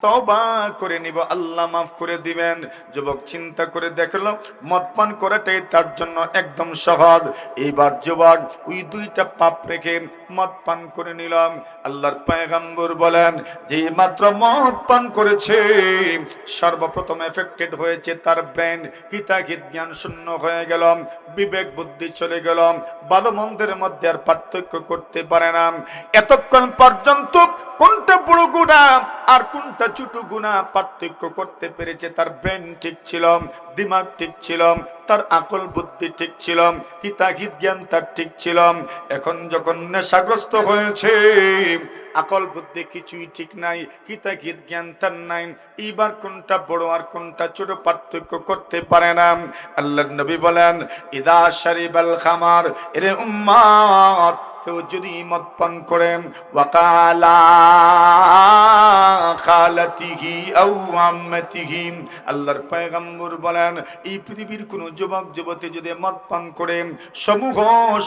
তওবা করে নিব, আল্লাহ মাফ করে দিবেন। যুবক চিন্তা করে দেখলো মদ পান করাটাই তার জন্য একদম সহজ। এইবার যুবক ওই দুইটা পাপ রেখে মদ পান করে নিলাম। আল্লাহর পয়গম্বর বলেন যে মাত্র মদ পান করেছে সর্বপ্রথম এফেক্টেড হয়েছে তার ব্রেন, হিতাহিত জ্ঞান শূন্য হয়ে গেল, বিবেক বুদ্ধি চলে গেল, ভালো মন্দের মধ্যে আর পার্থক্য করতে পারে না। এতক্ষণ পর্যন্ত কোনটা বড় গুনাহ আর কোনটা ছোট গুনাহ পার্থক্য করতে পেরেছে, তার ব্রেন ঠিক ছিল, দিমাগ ঠিক ছিল, তার আকল বুদ্ধি ঠিক ছিল, হিতাহিত জ্ঞান তার ঠিক ছিল। এখন যখন নেশাগ্রস্ত হয়েছে, আকল বুদ্ধি কিছুই ঠিক নাই, হিতাহিত জ্ঞান তার নাই, এইবার কোনটা বড় আর কোনটা ছোট পার্থক্য করতে পারে না। আল্লাহর নবী বলেন ইদা শারিবাল খামার, এরে উম্মত কেউ যদি মদ পান করেন ওয়াকালা খালাতিহি আও আম্মাতিহি, আল্লাহর পয়গম্বর বলেন এই পৃথিবীর কোন যুবক যুবতী যদি মদ পান করে সমূহ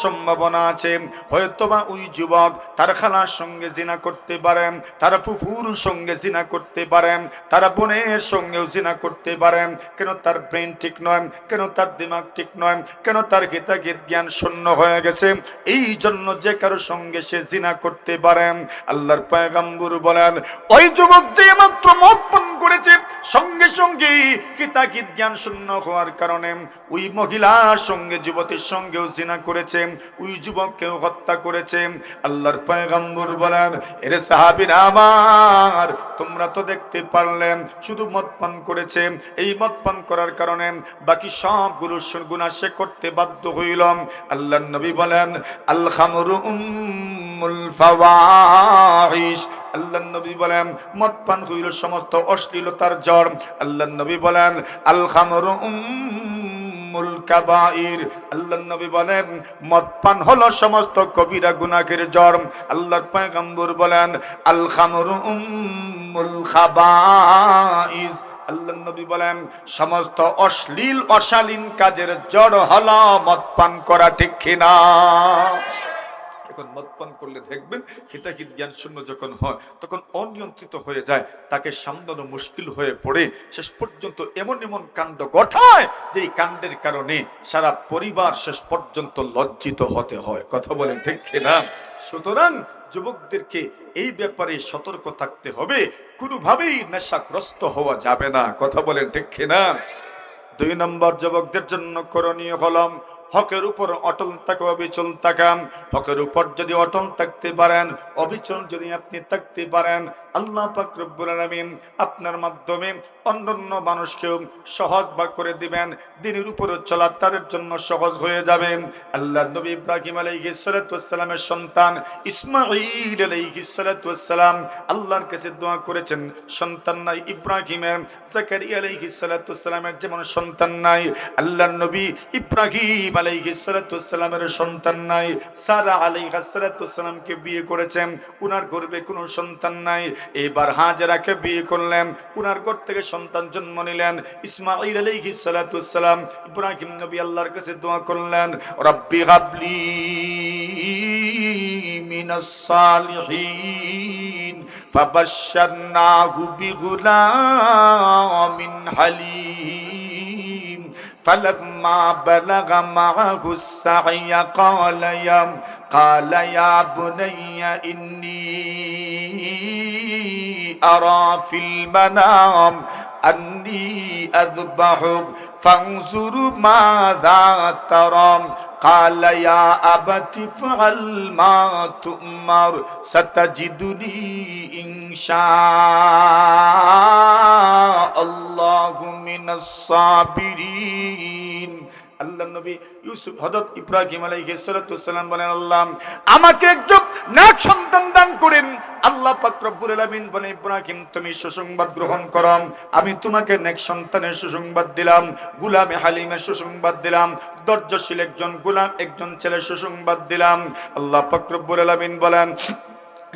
সম্ভাবনা আছে হয়তোবা ওই যুবক তার খালার সঙ্গে জিনা করতে পারেন, তার ফুফুর সঙ্গে জিনা করতে পারেন, তার বোনের সঙ্গেও জিনা করতে পারেন। কেন? তার ব্রেন ঠিক নয়, কেন তার দিমাগ ঠিক নয়, কেন তার হিতাহিত জ্ঞান শূন্য হয়ে গেছে, এই জন্য যে কারো সঙ্গে সে জিনা করতে পারেন। আল্লাহর পয়গম্বর বলেন ওই যুবক যে মাত্র মদ পান করেছে সঙ্গে সঙ্গে হিতাহিত জ্ঞান শূন্য হওয়ার কারণে ওই মহিলার সঙ্গে যুবতীর সঙ্গেও জিনা করেছে, ওই যুবককেও হত্যা করেছে। আল্লাহর পয়গম্বর বলেন এরে সাহাবীরা আমার, তোমরা তো দেখতে পারলেন শুধু মদ পান করেছে, এই মদ পান করার কারণে বাকি সবগুলো গুনাহ সে করতে বাধ্য হইল। আল্লাহর নবী বলেন আল খামরু উম্মুল ফাওয়াহিশ, আল্লাহর নবী বলেন মদ পান হইল সমস্ত অশ্লীলতার জড়। আল্লাহর নবী বলেন আল খামরু উম্মুল কাবাইর, আল্লাহর নবী বলেন মদ পান হলো সমস্ত কবিরা গুনাহের জড়। আল্লাহর পয়গম্বর বলেন আল খামরু উম্মুল খাবাইস, আল্লাহর নবী বলেন সমস্ত অশ্লীল অশালীন কাজের জড় হলো মদ পান করা, ঠিক কিনা? এখন মদ পান করলে দেখবেন হিতাহিত জ্ঞান শূন্য যখন হয় তখন অনিয়ন্ত্রিত হয়ে যায়, তাকে সামলানো মুশকিল হয়ে পড়ে, শেষ পর্যন্ত এমন এমন কাণ্ড ঘটায় যে এই কাণ্ডের কারণে সারা পরিবার শেষ পর্যন্ত লজ্জিত হতে হয়। কথা বলেন ঠিক কিনা? সুতরাং যুবকদেরকে এই ব্যাপারে সতর্ক থাকতে হবে, কোনোভাবেই নেশাগ্রস্ত হওয়া যাবে না। কথা বলেন ঠিক কিনা? 2 নম্বর যুবকদের জন্য করণীয় হলাম হকের উপর অটল থাকা, অবিচল থাকা। হকের উপর যদি অটল থাকতে পারেন, অবিচল যদি আপনি থাকতে পারেন, আল্লাহ পাক রব্বুল আলামিন আপনার মাধ্যমে অন্যান্য মানুষকেও সহজ ভাগ করে দিবেন, দ্বীনের উপরে চলা তার জন্য সহজ হয়ে যাবে। আল্লাহর নবী ইব্রাহিম আলাইহিস সালাতু ওয়াস সালামের সন্তান ইসমাঈল আলাইহিস সালাতু ওয়াস সালাম আল্লাহর কাছে দোয়া করেছেন, সন্তান নাই ইব্রাহিমের, জাকারিয়া আলাইহিস সালাতু ওয়াস সালামের যেমন সন্তান নাই, আল্লাহর নবী ইব্রাহিম আলাইহিস সালাতু ওয়াস সালামের সন্তান নাই। সারা আলাইহিস সালাতু ওয়াস সালামকে বিয়ে করেছেন, উনার গর্ভে কোনো সন্তান নাই। এবার হাজেরাকে বিয়ে করলেন, উনার ঘর থেকে সন্তান জন্ম নিলেন ইসমাঈল আলাইহিস সালাতু ওয়াস সালাম। ইব্রাহিম নবী আল্লাহর কাছে দোয়া করলেন রব্বি হাবলি মিনাস সালিহিন, ফাবাশশারনাহু বিগুলামিন হালিম, فلما بلغ معه السعي قال يا بني إني أرى في المنام أني أذبحك فانظر ماذا ترى قال يا أبت افعل ما تؤمر ستجدني إن شاء الله من الصابرين। আল্লাহ নবী ইউসুফ হযরত ইব্রাহিম আলাইহিস সালাতু ওয়াস সালাম বলেন আল্লাহ আমাকে একজন নেক সন্তান দান করেন। আল্লাহ পাক রব্বুল আলামিন বলেন ইব্রাহিম তুমি সুসংবাদ গ্রহণ করো, আমি তোমাকে নেক সন্তানের সুসংবাদ দিলাম, গোলামে হালিমের সুসংবাদ দিলাম, ধৈর্যশীল একজন গোলাম একজন ছেলের সুসংবাদ দিলাম। আল্লাহ পাক রব্বুল আলামিন বলেন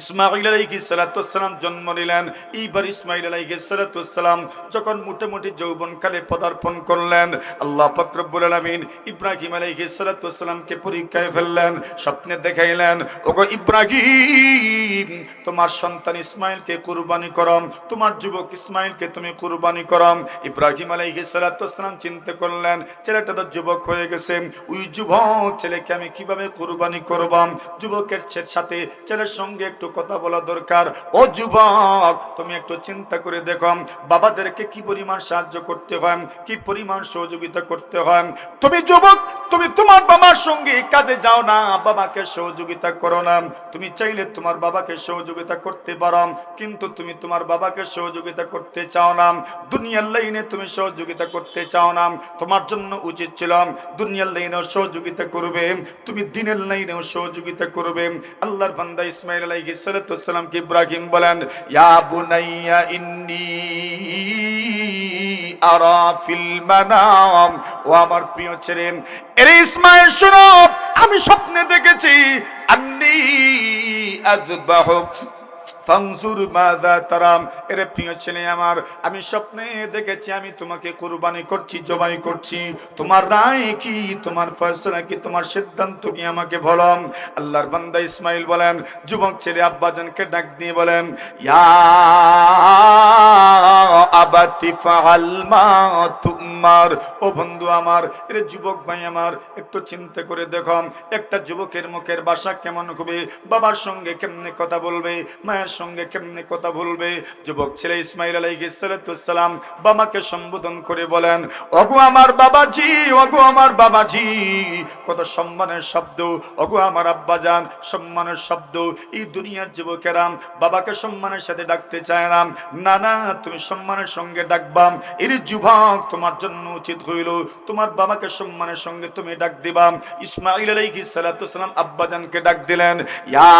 ইসমাঈল আলাইহিস সালাতু ওয়াসসালাম জন্ম নিলেন। এইবার ইসমাঈল আলাইহিস সালাতু ওয়াসসালাম যখন মোটামুটি যৌবনকালে পদার্পণ করলেন, আল্লাহ পাক রব্বুল আলামিন ইব্রাহিম আলাইহিস সালাতু ওয়াসসালামকে পরীক্ষায় ফেললেন, স্বপ্নে দেখাইলেন, ওগো ইব্রাহিম, তোমার সন্তান ইসমাঈলকে কুরবানি করো, তোমার যুবক ইসমাঈলকে তুমি কুরবানি করো। ইব্রাহিম আলাইহিস সালাতু ওয়াসসালাম চিন্তা করলেন, ছেলেটা তো যুবক হয়ে গেছে, ওই যুবক ছেলেকে আমি কিভাবে কুরবানি করব? যুবকের সাথে ছেলের সঙ্গে একটু কথা বলা দরকার। ও যুবক, তুমি একটু চিন্তা করে দেখো বাবাদেরকে কি পরিমাণ সাহায্য করতে হয়, কি পরিমাণ সহযোগিতা করতে হয়। তুমি যুবক, তুমি তোমার বাবার সঙ্গে কাজে যাও না, বাবাকে সহযোগিতা করো না। তুমি চাইলে তোমার বাবাকে সহযোগিতা করতে পারো, কিন্তু তুমি তোমার বাবাকে সহযোগিতা করতে চাও না, দুনিয়ার লাইনে তুমি সহযোগিতা করতে চাও না। তোমার জন্য উচিত ছিল দুনিয়ার লাইনেও সহযোগিতা করবে, তুমি দিনের লাইনেও সহযোগিতা করবে। আল্লাহর বান্দা ইসমাঈল আলাইহিস সালাতু ওয়াসসালামকে ইব্রাহিম বলেন, ইয়া বুনাইয়া ইন্নী আরা ফিল মানাম, ও আমার প্রিয় ছেলে, এরে ইসমাঈল শোনো, আমি স্বপ্নে দেখেছি, আন্নী আযবাহুক ফানজুর মাযা তারাম, এরে প্রিয় ছেলে আমার, আমি স্বপ্নে দেখেছি আমি তোমাকে কুরবানি করছি, জবাই করছি, তোমার রায় কি, তোমার ফয়সালা কি, তোমার সিদ্ধান্ত কি, আমাকে বলো। আল্লাহর বান্দা ইসমাঈল বলেন, যুবক ছেলে আব্বাজানকে ডাক দিয়ে বলেন, ইয়া আবাতি ফাআল মা তুমার, ও বন্ধু আমার, এরে যুবক ভাই আমার, একটু চিন্তা করে দেখো, একটা যুবকের মুখের ভাষা কেমন হবে, বাবার সঙ্গে কেমনে কথা বলবে, মায়ের সঙ্গে কেমনে কথা বলবে। যুবক ছেলে ইসমাঈল আলাইহিস সালাতু ওয়াসসালাম বাবাকে সম্বোধন করে বলেন, ওগো আমার বাবাজি, ওগো আমার বাবাজি, কত সম্মানের শব্দ, ওগো আমার আব্বাজান, সম্মানের শব্দ। এই দুনিয়ার যুবকেরা বাবাকে সম্মানের সাথে ডাকতে চায় না, না না, তুমি সম্মানের সঙ্গে ডাকবা। এর যুবক, তোমার জন্য উচিত হইল তোমার বাবাকে সম্মানের সঙ্গে তুমি ডাক দিবা। ইসমাঈল আলাইহিস সালাতু ওয়াসসালাম আব্বাজানকে ডাক দিলেন, ইয়া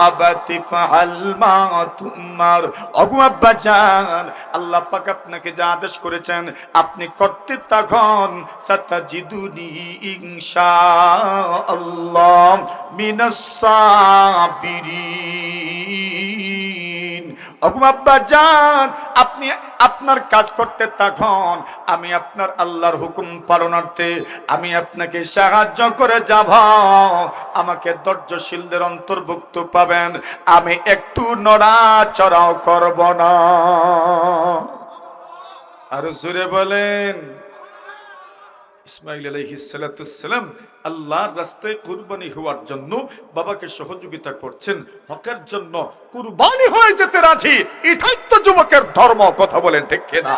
আবাতি ফাআল মা তুমার, ওগো আব্বাজান, আল্লাহ পাক আপনাকে যা আদেশ করেছেন আপনি করতে থাকুন, সাতাজিদুনি ইনশাআল্লাহ মিনাস সাবিরিন। ওগো আব্বাজান, আপনি আপনার কাজ করতে থাকুন, আমি আপনার আল্লাহর হুকুম পালনার্থে আমি আপনাকে সাহায্য করে যাব, আমাকে ধৈর্যশীলদের অন্তর্ভুক্ত পাবেন, আমি একটু নড়াচড়াও করব না। আরো জোরে বলেন। ইসমাঈল আলাইহিস সালাতু ওয়াসসালাম আল্লাহর রাস্তায় কুরবানি হওয়ার জন্য বাবাকে সহযোগিতা করছেন, হকের জন্য কুরবানি হয়ে যেতে রাজি। এটাই তো যুবকের ধর্ম, কথা বলেন ঠিক কিনা?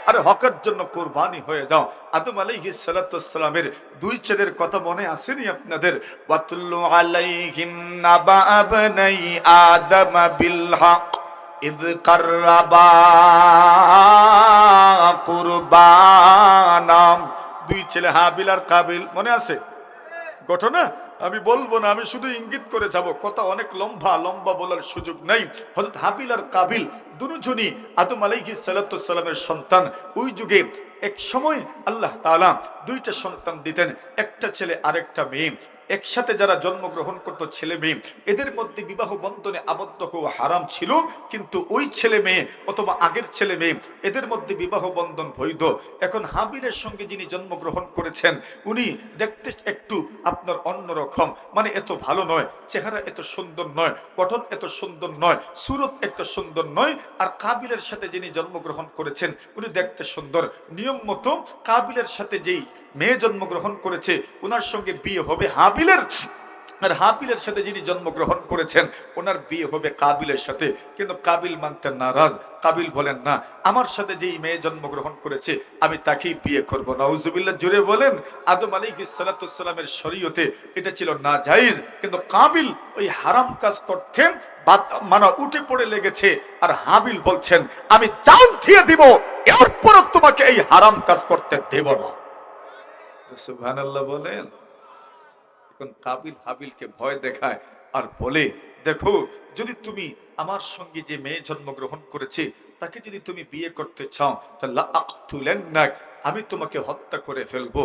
আরে হকের জন্য কুরবানি হয়ে যাও। আদম আলাইহিস সালাতু ওয়াসসালামের দুই ছেলের কথা মনে আসেনি আপনাদের? ওয়াতুল্লু আলাইহিম নাবা আবনাই আদম বিল হক ইয কাররাবা কুরবানা, দুই ছেলে হাবিল আর কাবিল, মনে আছে ঘটনা? আমি বলবো না, আমি শুধু ইঙ্গিত করে যাব, কথা অনেক লম্বা, লম্বা বলার সুযোগ নাই। হযরত হাবিল আর কাবিল দুজনই আদম আলাইহিস সালাতু ওয়াসসালামের সন্তান। ওই যুগে এক সময় আল্লাহ তাআলা দুইটা সন্তান দিতেন, একটা ছেলে আরেকটা মেয়ে। একসাথে যারা জন্মগ্রহণ করত ছেলে মেয়ে, এদের মধ্যে বিবাহ বন্ধনে আবদ্ধ হওয়া হারাম ছিল, কিন্তু ওই ছেলে মেয়ে অথবা আগের ছেলে মেয়ে এদের মধ্যে বিবাহ বন্ধন বৈধ। এখন হাবিলের সঙ্গে যিনি জন্মগ্রহণ করেছেন উনি দেখতে একটু আপনার অন্যরকম, মানে এত ভালো নয়, চেহারা এত সুন্দর নয়, গঠন এত সুন্দর নয়, সুরত এত সুন্দর নয়। আর কাবিলের সাথে যিনি জন্মগ্রহণ করেছেন উনি দেখতে সুন্দর। নিয়ম মতো কাবিলের সাথে যেই মেয়ে জন্মগ্রহণ করেছে ওনার সঙ্গে বিয়ে হবে হাবিলের, আর হাবিলের সাথে যিনি জন্মগ্রহণ করেছেন ওনার বিয়ে হবে কাবিলের সাথে। কিন্তু কাবিল মানতে নারাজ। কাবিল বলেন, না, আমার সাথে যেই মেয়ে জন্মগ্রহণ করেছে আমি তাকেই বিয়ে করব। নাউজুবিল্লাহ, জোরে বলেন। আদম আলাইহিস সালাতু ওয়াসসালামের শরীয়তে এটা ছিল না জায়েজ, কিন্তু কাবিল ওই হারাম কাজ করতেন, মানে উঠে পড়ে লেগেছে। আর হাবিল বলছেন, আমি জান দিয়ে দিব, এরপর তোমাকে এই হারাম কাজ করতে দেব না। সুবহানাল্লাহ বলেন। এখন কাবিল হাবিলকে ভয় দেখায় আর বলে, দেখো, যদি তুমি আমার সঙ্গে যে মেয়ে জন্মগ্রহণ করেছে তাকে যদি তুমি বিয়ে করতে চাও তাহলে আক্তুলান্নাক, আমি তোমাকে হত্যা করে ফেলবো।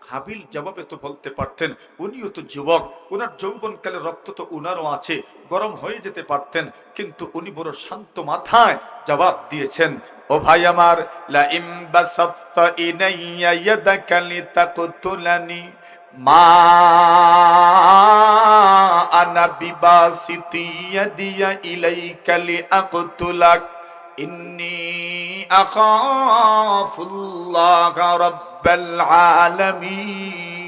হাবিল জবাবে তো বলতে পারতেন উনিও তো যুবক, উনার যৌবনকালে রক্ত তো উনারও আছে, গরম হয়ে যেতে পারতেন, কিন্তু উনি বড় শান্ত মাথায় জবাব দিয়েছেন, ও ভাই আমার, লা ইম বাসাত্তা ইলাইয়া ইয়াদাকা লিতাকতুলানি মা আনা বিবাসিতি ইয়াদিয়া ইলাইকা লিআকতুলাক ইন্নী আখাফুল্লাহ রাব্বাল আলামিন।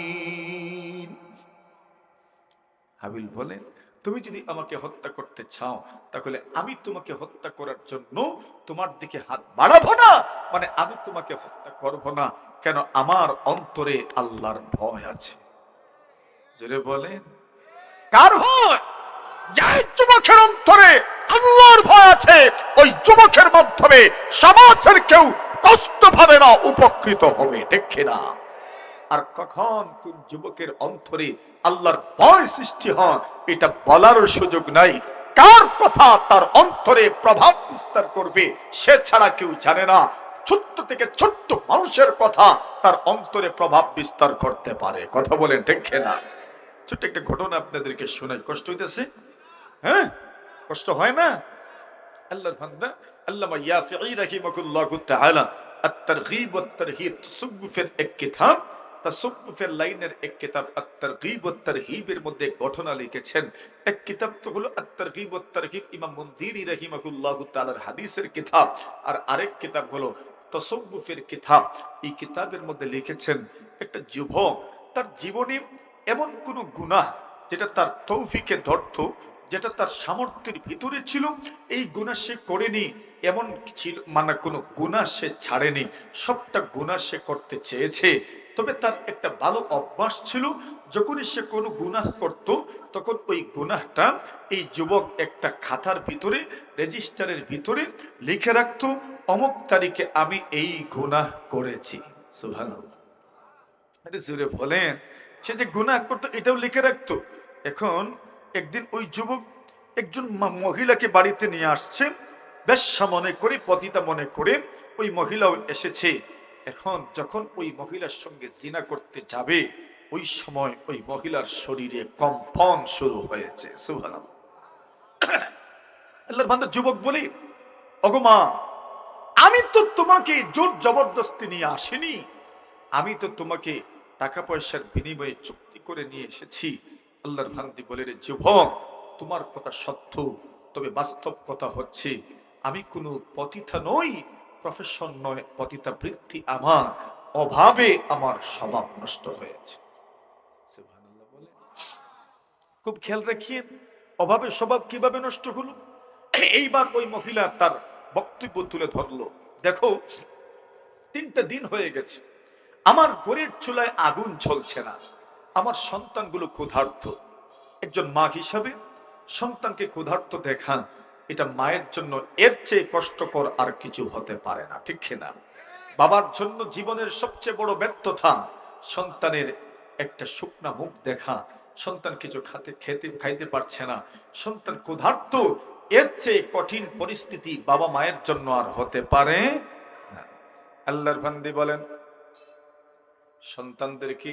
হাবিল বলেন, তুমি যদি আমাকে হত্যা করতে চাও তাহলে আমি তোমাকে হত্যা করার জন্য তোমার দিকে হাত বাড়াবো না, মানে আমি তোমাকে হত্যা করব না। কেন? আমার অন্তরে আল্লাহর ভয় আছে। জোরে বলেন, কার ভয়? যে যুবকের অন্তরে আল্লাহর ভয় আছে, ওই যুবকের মাধ্যমে সমাজের কেউ কষ্ট পাবে না, উপকৃত হবে, ঠিক কিনা? আর কখন কোন যুবকের অন্তরে আল্লাহর ভয় সৃষ্টি হয় এটা বলার সুযোগ নাই। কার কথা তার অন্তরে প্রভাব বিস্তার করবে সে ছাড়া কেউ জানে না। ছোট্ট থেকে ছোট্ট মানুষের কথা তার অন্তরে প্রভাব বিস্তার করতে পারে। কথা বলেন ঠিক কিনা? ছোট্ট একটা ঘটনা আপনাদেরকে শোনাই। কষ্ট হইতেছে? হ্যাঁ, কষ্ট হয় না? আল্লাহর বান্দা আল্লামা ইয়াফিঈ রাহিমাহুল্লাহু তাআলা আত-তারগীব ওয়াত-তারহীব তাসাউফের এক কিতাব, তাসাউফের লাইনের এক কিতাব আত-তারগীব ওয়াত-তারহীবের মধ্যে ঘটনা লিখেছেন। এক কিতাব তো হলো আত-তারগীব ওয়াত-তারহীব, ইমাম মুনযিরি রাহিমাহুল্লাহু তাআলার হাদিসের কিতাব, আর আরেক কিতাব হলো তাসাউফের কিতাব। এই কিতাবের মধ্যে লিখেছেন একটা যুবক তার জীবনে এমন কোন গুনাহ যেটা তার তৌফিকে ধরতো, যেটা তার সামর্থ্যের ভিতরে ছিল, এই গুনাহ সে করেনি, এমন ছিল মানে কোনো গুনাহ সে ছাড়েনি, সবটা গুনাহ সে করতে চেয়েছে। তবে তার একটা ভালো অভ্যাস ছিল, যখনই সে কোনো গুনাহ করত তখন ওই গুনাহটা এই যুবক একটা খাতার ভিতরে, রেজিস্টারের ভিতরে লিখে রাখতো, অমুক তারিখে আমি এই গুনাহ করেছি। সুবহানাল্লাহ, আরে জোরে বলেন। সে যে গুনাহ করতো এটাও লিখে রাখতো। এখন একদিন ওই যুবক একজন মহিলাকে বাড়িতে নিয়ে আসছে, বেশ্যা মনে করে, পতিতা মনে করে। ওই মহিলাও এসেছে। এখন যখন ওই মহিলার সঙ্গে জিনা করতে যাবে, ওই সময় ওই মহিলার শরীরে কম্পন শুরু হয়েছে। সুবহানাল্লাহ। আল্লাহর বান্দা যুবক বলে, ওগো মা, আমি তো তোমাকে জোর জবরদস্তি নিয়ে আসিনি, আমি তো তোমাকে টাকা পয়সার বিনিময়ে চুক্তি করে নিয়ে এসেছি। আল্লাহর বান্দী বলে, রে যুবক, তোমার কথা সত্য, তবে বাস্তব কথা হচ্ছে আমি কোনো পতিতা নই, প্রফেশন নয়, পতিতা বৃত্তি আমার, অভাবে আমার স্বভাব নষ্ট হয়েছে। সুবহানাল্লাহ বলে। খুব খেয়াল রাখিয়েন, অভাবে স্বভাব কিভাবে নষ্ট হলো। এইবার ওই মহিলা তার বক্তব্য তুলে ধরলো, দেখো 3টা দিন হয়ে গেছে আমার ঘরের চুলায় আগুন জ্বলছে না, আমার সন্তানগুলো ক্ষুধার্ত। একজন মা হিসাবে সন্তানকে ক্ষুধার্ত দেখা, এটা মায়ের জন্য এর চেয়ে কষ্টকর আর কিছু হতে পারে না, ঠিক কিনা? বাবার জন্য জীবনের সবচেয়ে বড় ব্যর্থতা সন্তানের একটা শুকনা মুখ দেখা, সন্তান কিছু খাইতে পারছে না, সন্তান ক্ষুধার্ত, এর চেয়ে কঠিন পরিস্থিতি বাবা মায়ের জন্য আর হতে পারে না। আল্লাহর বান্দী বলেন, সন্তানদেরকে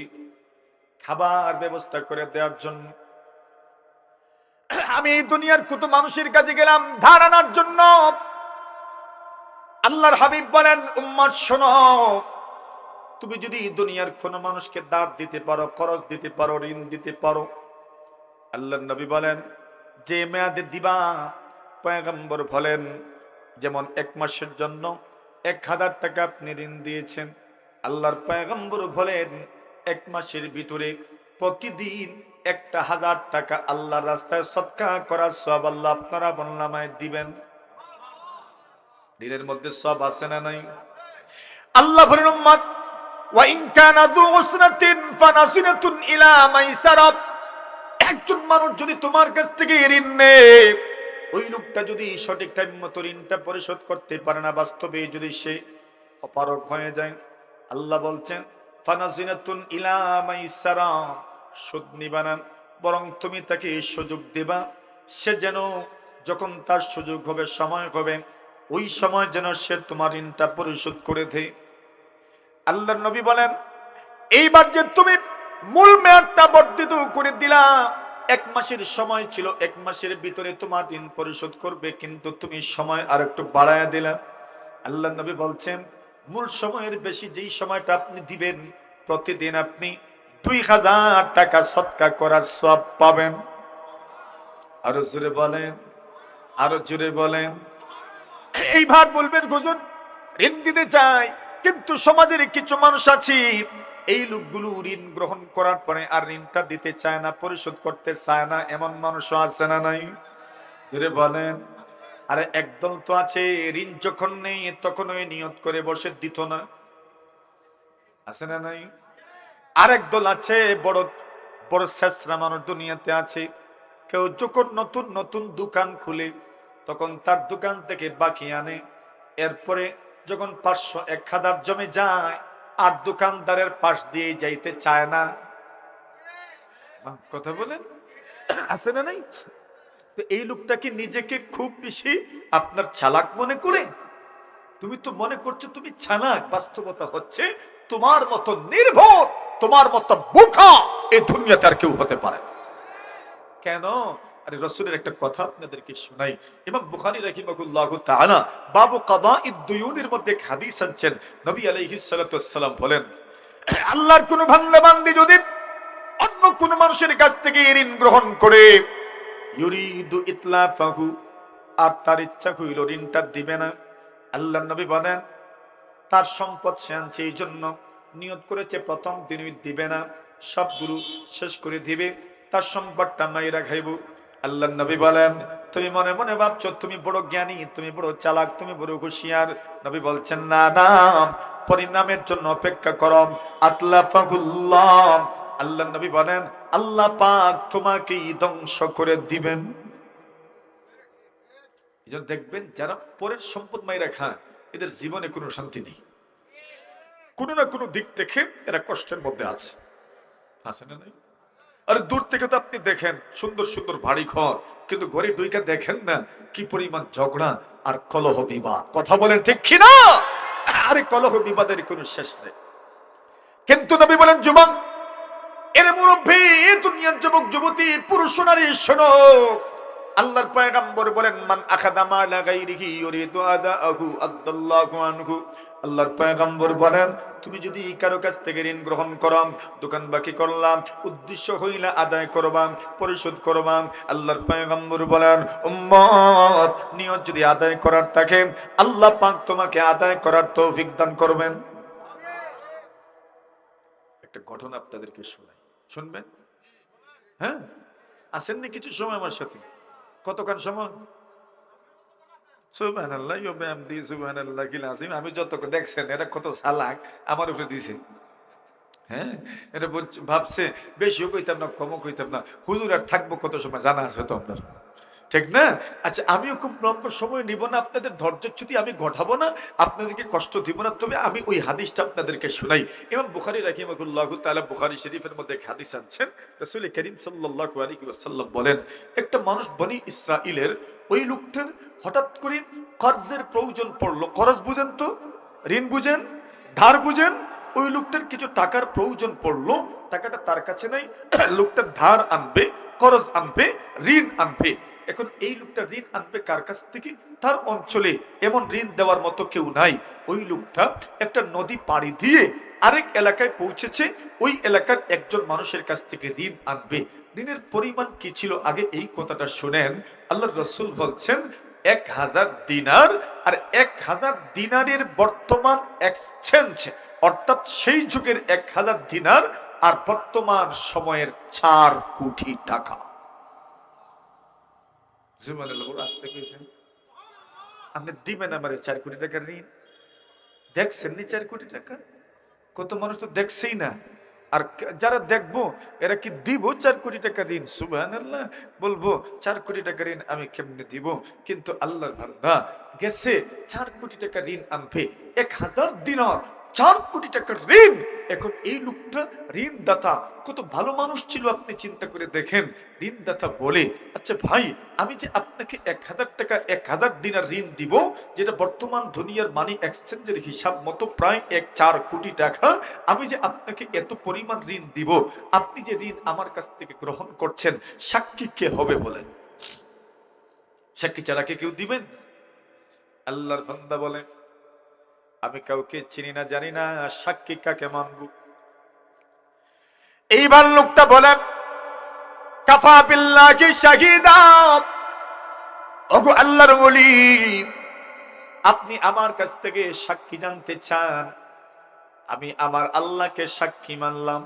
খাবার ব্যবস্থা করে দেওয়ার জন্য আমি এই দুনিয়ার কত মানুষের কাছে গেলাম ধার আনার জন্য। আল্লাহর হাবিব বলেন, উম্মত শোনো, তুমি যদি দুনিয়ার কোন মানুষকে দাঁড় দিতে পারো, খরচ দিতে পারো, ঋণ দিতে পারো, আল্লাহর নবী বলেন যে মেয়াদে দিবা, পয়গম্বর বলেন যেমন 1 মাসের জন্য 1000 টাকা আপনি ঋণ দিয়েছেন, আল্লাহর পয়গম্বর বলেন 1 মাসের ভিতরে প্রতিদিন 1000 টাকা আল্লাহর রাস্তায় সদকা করার সওয়াব আল্লাহ আপনার আমলনামায় দিবেন। দিনের মধ্যে সব আছে না নাই? আল্লাহ বলেন, উম্মত, ওয়া ইন কানা যু উসরাতিন ফানাসিরাতুন ইলা মাইসারা, একজন মানুষ যদি তোমার কাছ থেকে ঋণ নেয়, ওই লোকটা যদি সঠিক টাইম মতো ঋণটা পরিশোধ করতে পারে না, বাস্তবে যদি সে অপারগ হয়ে যায়, আল্লাহ বলছেন ফানাসিরাতুন ইলা মাইসারা, সুদ নিবা না, বরং তুমি তাকে সুযোগ দেবা, সে যেন যখন তার সুযোগ হবে, সময় হবে, ওই সময় যেন সে তোমার ঋণটা পরিশোধ করে দেয়। আল্লাহর নবী বলেন, এইবার যে তুমি মূল মেয়াদটা বর্ধিত করে দিলা, 1 মাসের সময় ছিল, 1 মাসের ভিতরে তোমার ঋণ পরিশোধ করবে, কিন্তু তুমি সময় আর একটু বাড়ায়া দিলা। আল্লাহ নবী বলছেন মূল সময়ের বেশি যেই সময়টা আপনি দিবেন, প্রতিদিন আপনি 2000 টাকা সদকা করার সওয়াব পাবেন। আরো জোরে বলেন, আরো জোরে বলেন। এইবার বলবেন হুজুর ঋণ দিতে চাই, কিন্তু সমাজের কিছু মানুষ আছে এই লোকগুলো ঋণ গ্রহণ করার পরে আর ঋণটা দিতে চায় না, পরিশোধ করতে চায় না, এমন মানুষও আছে না নাই? জোরে বলেন। আরে একদল তো আছে ঋণ যখন নেই তখন ওই নিয়ত করে বসে দিত না, আছে না নাই? আরেক দল আছে বড় বড় শেষরা মানুষ দুনিয়াতে আছে। কেউ যখন নতুন নতুন দোকান খুলে তখন তার দোকান থেকে বাকি আনে, এরপরে যখন 500-1000 জমে যায় আর দোকানদারের পাশ দিয়ে যাইতে চায় না। কথা বলেন, আছে না নাই? তো এই লোকটা কি নিজেকে খুব বেশি আপনার চালাক মনে করে? তুমি তো মনে করছো তুমি চালাক, বাস্তবতা হচ্ছে তোমার মতো নির্ভর, তোমার মতো বোকা এই দুনিয়াতে আর কেউ হতে পারে না। কেন? আরে রাসূলের একটা কথা আপনাদেরকে শোনাই। ইমাম বুখারী রাহিমাহুল্লাহু তাআলা বাবু কাদাঈদ দুয়ুনের মধ্যে এক হাদিস আনছেন। নবী আলাইহিস সালাতু ওয়াস সালাম বলেন, আল্লাহর কোন বান্দা বান্দি যদি অন্য কোন মানুষের কাছ থেকে ঋণ গ্রহণ করে, ইউরিদু ইতলাফাহু, আর তার ইচ্ছা হইল ঋণটা দিবে না, আল্লাহর নবী বলেন তার সম্পদ সে আনছে এই জন্য নিয়ত করেছে প্রথম দিনই দিবে না, সবগুলো শেষ করে দিবে, তার সম্পদটা মাইরা খাইব। আল্লাহর নবী বলেন তুমি মনে মনে ভাবছো তুমি বড় জ্ঞানী, তুমি বড় চালাক, তুমি বড় হুঁশিয়ার। নবী বলছেন না না, পরিণামের জন্য অপেক্ষা করো। আতলাফাহুল্লাহ, আল্লাহর নবী বলেন আল্লাহ পাক তোমাকেই ধ্বংস করে দিবেন। এজন্য দেখবেন যারা পরের সম্পদ মাইরা খায় এদের জীবনে কোনো শান্তি নেই, কোনো না কোনো দিক থেকে এরা কষ্টের মধ্যে আছে, আছে না নাই? আরে দূর থেকে তো আপনি দেখেন সুন্দর সুন্দর বাড়ি ঘর, কিন্তু ঘরে ঢুইকা দেখেন না কি পরিমাণ ঝগড়া আর কলহ বিবাদ। কথা বলেন ঠিক কিনা? আরে কলহ বিবাদের কোনো শেষ নেই। কিন্তু নবী বলেন যুবক, এর মুরব্বী, দুনিয়ার যুবক যুবতী, পুরুষ নারী শোনো, আল্লাহর পয়গম্বর বলেন মান আখাযা মালা গায়রিহি ইউরিদু আদাহু আদাল্লাহু আনহু। আল্লাহর পয়গম্বর বলেন তুমি যদি কারো কাছ থেকে ঋণ গ্রহণ করো, দোকান বাকি করলাম, উদ্দেশ্য হইলা আদায় করবাম, পরিশোধ করবাম, আল্লাহর পয়গম্বর বলেন উম্মত নিয়ত যদি আদায় করার থাকে আল্লাহ পাক তোমাকে আদায় করার তৌফিক দান করবেন। একটা ঘটনা আপনাদেরকে শোনাই, শুনবেন? হ্যাঁ, আসেননি কিছু সময় আমার সাথে? কতক্ষণ সময়? সুবহানাল্লাহ ওয়া বিহামদিহি সুবহানাল্লাহিল আযীম। আমি যত দেখছেন এরা কত চালাক আমার উপরে দিছে। হ্যাঁ, এটা বলছে ভাবছে বেশিও কইতাম না কমও কইতাম না, হুজুর আর থাকবো কত সময় জানা আছে তো আপনার, ঠিক না? আচ্ছা আমিও খুব লম্বা সময় নিব না, আপনাদের ধৈর্যচ্যুতি আমি ঘটাবো না, আপনাদেরকে কষ্ট দিব না, তবে আমি ওই হাদিসটা আপনাদেরকে শোনাই। ইমাম বুখারী রাহিমাহুল্লাহু তাআলা বুখারী শরীফের মধ্যে এক হাদিস আনছেন। রাসূল করিম সাল্লাল্লাহু আলাইহি ওয়াসাল্লাম বলেন একটা মানুষ বনি ইসরাইলের ওই লোকটার হঠাৎ করে কর্জের প্রয়োজন পড়লো। খরচ বুঝেন তো, ঋণ বুঝেন, ধার বুঝেন? ওই লোকটার কিছু টাকার প্রয়োজন পড়লো, টাকাটা তার কাছে নাই, লোকটা ধার আনবে, খরচ আনবে, ঋণ আনবে। এখন এই লোকটা ঋণ আনবে কার কাছ থেকে? তার অঞ্চলে এমন ঋণ দেওয়ার মতো কেউ নাই। ওই লোকটা একটা নদী পাড়ি দিয়ে আরেক এলাকায় পৌঁছেছে, ওই এলাকার একজন মানুষের কাছ থেকে ঋণ আনবে। ঋণের পরিমাণ কি ছিল আগে এই কথাটা শুনেন। আল্লাহর রাসূল বলছেন 1000 দিনার, আর 1000 দিনারের বর্তমান এক্সচেঞ্জ, অর্থাৎ সেই যুগের 1000 দিনার আর বর্তমান সময়ের 4 কোটি টাকা। আপনি দিবেন আমার 4 কোটি টাকার ঋণ? দেখছেন নি 4 কোটি টাকা? কত মানুষ তো দেখছেই না, আর যারা দেখবো এরা কি দিব 4 কোটি টাকা ঋণ? সুবহানাল্লাহ, বলবো 4 কোটি টাকা ঋণ আমি কেমনে দিব? কিন্তু আল্লাহর বান্দা গেছে 4 কোটি টাকা ঋণ আনবে, 1000 দিনার 4 কোটি টাকার ঋণ। এখন এই লোকটা ঋণদাতা কত ভালো মানুষ ছিল আপনি চিন্তা করে দেখেন। ঋণদাতা বলে, আচ্ছা ভাই, আমি যে আপনাকে 1000 টাকা 1000 দিনার ঋণ দিব, যেটা বর্তমান দুনিয়ার মানি এক্সচেঞ্জের হিসাব মতো প্রায় 4 কোটি টাকা, আমি যে আপনাকে এত পরিমাণ ঋণ দিব, আপনি যে ঋণ আমার কাছ থেকে গ্রহণ করছেন, সাক্ষী কে হবে বলেন? সাক্ষী ছাড়া কে কেউ দিবেন? আল্লাহর বান্দা বলে, আমি কাউকে চিনি না, জানি না, সাক্ষী কাকে মানব? এইবার লোকটা বলে, কাফা বিল্লাহি শাহিদা, ওগো আল্লাহর ওলি, আপনি আমার কাছ থেকে সাক্ষী জানতে চান, আমি আমার আল্লাহকে সাক্ষী মানলাম।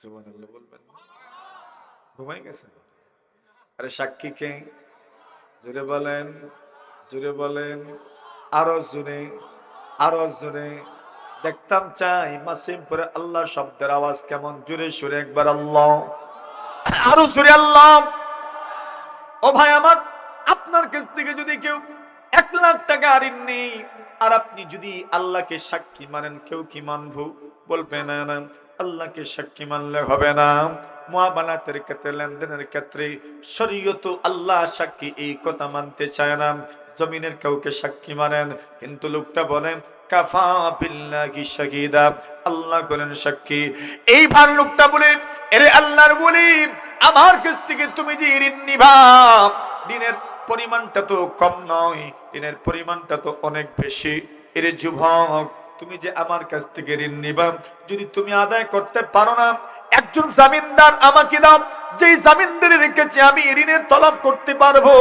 সুবহানাল্লাহ বলবেন? ঘুমাই গেছে? আরে সাক্ষী কে? জোরে বলেন, জোরে বলেন, আরো জোরে, আরো জোরে। দেখতাম চাই মাসিমপুরে আল্লাহ শব্দের আওয়াজ কেমন, জোরে সুরে একবার আল্লাহ, আরো জোরে আল্লাহ। ও ভাই আমার, আপনার কাছ থেকে যদি কেউ 1 লাখ টাকা ঋণ নেই, আর আপনি যদি আল্লাহকে সাক্ষী মানেন, কেউ কি মানব? বলবে না, না, আল্লাহকে সাক্ষী মানলে হবে না। মুআমালাতের ক্ষেত্রে, লেনদেনের ক্ষেত্রে শরীয়ত আল্লাহ সাক্ষী এই কথা মানতে চায় না, জমিনের কাউকে সাক্ষী মানেন। কিন্তু লোকটা বলেন, কাফা বিল্লাহি শাহিদা, আল্লাহ করেন সাক্ষী। এইবার লোকটা বলে, এরে আল্লাহর বলি, আমার কাছ থেকে তুমি যে ঋণ নিবা, ঋণের পরিমাণটা তো কম নয়, ঋণের পরিমাণটা তো অনেক বেশি। এরে যুবক, তুমি যে আমার কাছ থেকে ঋণ নিবা, যদি তুমি আদায় করতে পারো না, একজন জামিনদার আমাকে দাও, যেই জামিনদারের কাছে আমি ঋণের তলব করতে পারবো।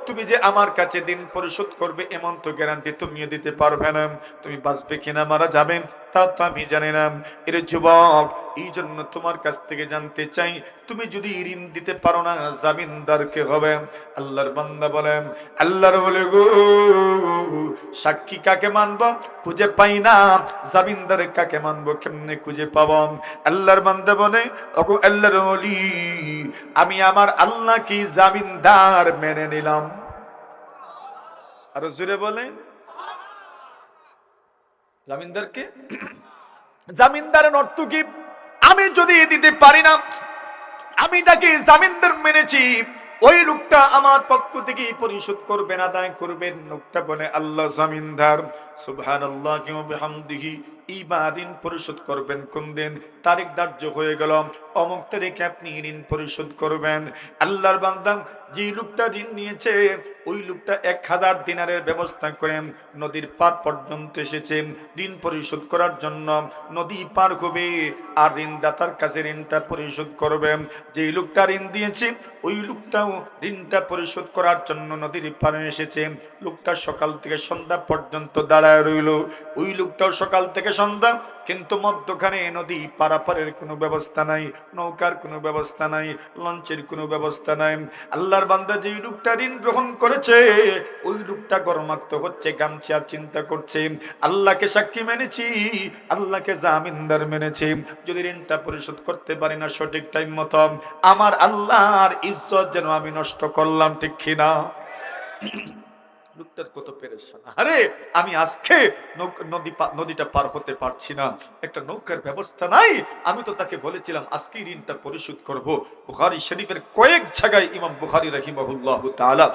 তুমি যে আমার কাছে দিন পরিশোধ করবে, এমন তো গ্যারান্টি তুমিও দিতে পারবে না। তুমি বাঁচবে কিনা মারা যাবে তা তো আমি জানি না। এর যুবক, এই জন্য তোমার কাছ থেকে জানতে চাই, তুমি যদি ঋণ দিতে পারো না, জামিনদার কে হবে? আল্লাহর বান্দা বলেন, আল্লাহর বলে গো, সাক্ষী কাকে মানব খুঁজে পাই না, জামিনদার কাকে মানবো কেমনে খুঁজে পাব? আল্লাহর বান্দা বলে, ওগো আল্লাহর ওলি, আমি আমার আল্লাহ কি জামিনদার মেনে নিলাম। আরো জোরে বলেন, জামিনদারকে? জামিনদারের অর্থ কি? আমি যদি দিতে পারি না, আমি তাকে জামিনদার মেনেছি, ওই লোকটা আমার পক্ষ থেকে পরিশোধ করবেন, আদায় করবেন। লোকটা বলে, আল্লাহ জামিনদার, সুবহানাল্লাহ ওয়া বিহামদিহি। এইবার ঋণ পরিশোধ করবেন কোন দিন? তারিখ ধার্য হয়ে গেল, অমুক তারিখে আপনি ঋণ পরিশোধ করবেন। আল্লাহর বান্দা, যে লোকটা ঋণ নিয়েছে, ওই লোকটা 1000 দিনারের ব্যবস্থা করেন, নদীর পার পর্যন্ত এসেছে ঋণ পরিশোধ করার জন্য। নদী পার হবে আর ঋণদাতার কাছে ঋণটা পরিশোধ করবে। যে লোকটা ঋণ দিয়েছে, ওই লোকটাও ঋণটা পরিশোধ করার জন্য নদীর পারে এসেছে। লোকটা সকাল থেকে সন্ধ্যা পর্যন্ত দাঁড়ায় রইল, ওই লোকটাও সকাল থেকে সন্ধ্যা, কিন্তু মধ্যখানে নদী পারাপারের কোনো ব্যবস্থা নাই, নৌকার কোনো ব্যবস্থা নাই, লঞ্চের কোনো ব্যবস্থা নাই। আল্লাহর বান্দা, যেই লোকটা ঋণ গ্রহণ করেছে, ওই লোকটা গরমাক্ত হচ্ছে, গামছি আর চিন্তা করছে, আল্লাহকে সাক্ষী মেনেছি, আল্লাহকে জামিনদার মেনেছি, যদি ঋণটা পরিশোধ করতে পারি না সঠিক টাইম মতো, আমার আল্লাহর ইজ্জত যেন আমি নষ্ট করলাম, ঠিক কিনা? লোকটার কত পেরেশান, আরে আমি আজকে নদীটা পার হতে পারছি না, একটা নৌকার ব্যবস্থা নাই। আমি তো তাকে বলেছিলাম আজকে ঋণটা পরিশোধ করব। বুখারী শরীফের কয়েক জায়গায় ইমাম বুখারী রাহিমাহুল্লাহু তাআলা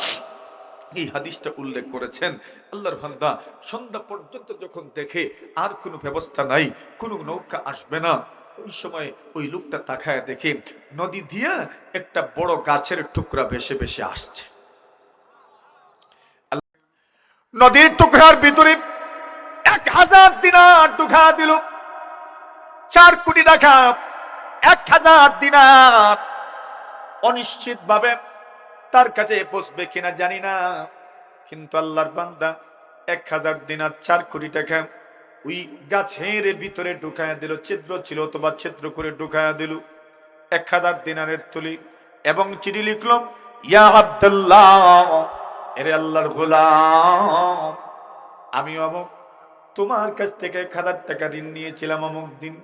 এই হাদিসটা উল্লেখ করেছেন। আল্লাহর বান্দা সন্ধ্যা পর্যন্ত যখন দেখে আর কোনো ব্যবস্থা নাই, কোনো নৌকা আসবে না, ওই সময় ওই লোকটা তাকায় দেখে নদী দিয়া একটা বড় গাছের টুকরা ভেসে ভেসে আসছে। নদীর টুকরার ভিতরে 1000 দিনার ঢুকা দিল, 4 কোটি টাকা, 1000 দিনার। অনিশ্চিত ভাবে তার কাছে পৌঁছবে কিনা জানি না, কিন্তু আল্লাহর বান্দা 1000 দিনার 4 কোটি টাকা ওই গাছের ভিতরে ঢুকায়া দিল। ছিদ্র ছিল, অথবা ছিদ্র করে ঢুকায়া দিল 1000 দিনারের থলি, এবং চিঠি লিখল, ইয়া আব্দুল্লাহ, এরে আল্লাহর গোলাম, আমি অমুক তোমার কাছ থেকে 1000 টাকা ঋণ নিয়েছিলাম অমুক দিন,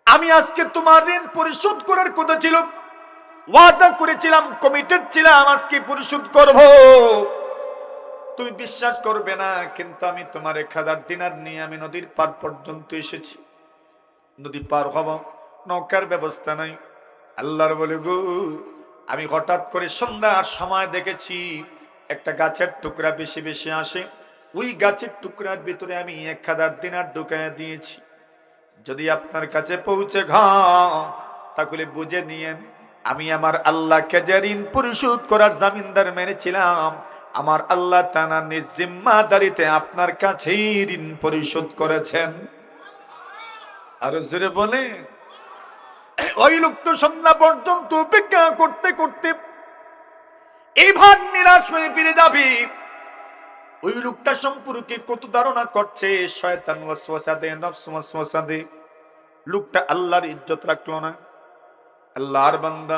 আমি আজকে তোমার ঋণ পরিশোধ করার কথা ছিল, ওয়াদা করেছিলাম, কমিটেড ছিলাম আজকে পরিশোধ করব। তুমি বিশ্বাস করবে না, কিন্তু আমি তোমার 1000 দিনার নিয়ে আমি নদীর পার পর্যন্ত এসেছি। নদী পার হব, নৌকার ব্যবস্থা নাই। আল্লাহর বলে গো, আমি হঠাৎ করে সন্ধ্যার সময় দেখেছি একটা গাছের টুকরা বেশি বেশি আসে, ওই গাছের টুকরার ভিতরে আমি 1000 দিনার ঢুকাইয়া দিয়েছি। যদি আপনার কাছে পৌঁছে তাহলে বুঝে নিয়েন আমি আমার আল্লাহকে যে ঋণ পরিশোধ করার জামিনদার মেনেছিলাম, আমার আল্লাহ তাআলা নিজ জিম্মাদারিতে আপনার কাছেই ঋণ পরিশোধ করেছেন। আর জোরে বলে, ওই লোক তো সন্ধ্যা পর্যন্ত অপেক্ষা করতে করতে এইভাবে নিরাশ হয়ে ফিরে যাবে। ওই লোকটা সম্পর্কে কত ধারণা করছে, শয়তান ওয়াসওয়াসা দেয়, নফস ওয়াসওয়াসা দেয়। লোকটা আল্লাহর ইজ্জত রাখলো না। আল্লাহর বান্দা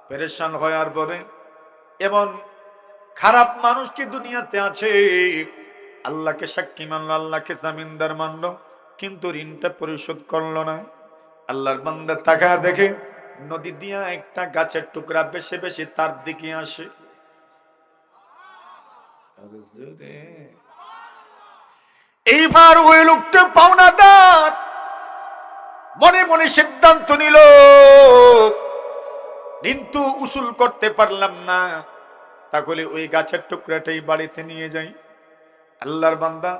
পেরেশান হয় আর বলে, এমন খারাপ মানুষ কি দুনিয়াতে আছে? আল্লাহকে সাক্ষী মানলো, আল্লাহকে জামিনদার মানলো, কিন্তু ঋণটা পরিশোধ করলো না। আল্লাহর বান্দা তাকা দেখে নদী দিয়া একটা গাছের টুকরা বেশি বেশি তার দিকে আসে। এইবার ওই লোকটা পাওনাদার মনে মনে সিদ্ধান্ত নিল, কিন্তু উসুল করতে পারলাম না, তাহলে ওই গাছের টুকরাটাই বাড়িতে নিয়ে যাই। আল্লাহর বান্দা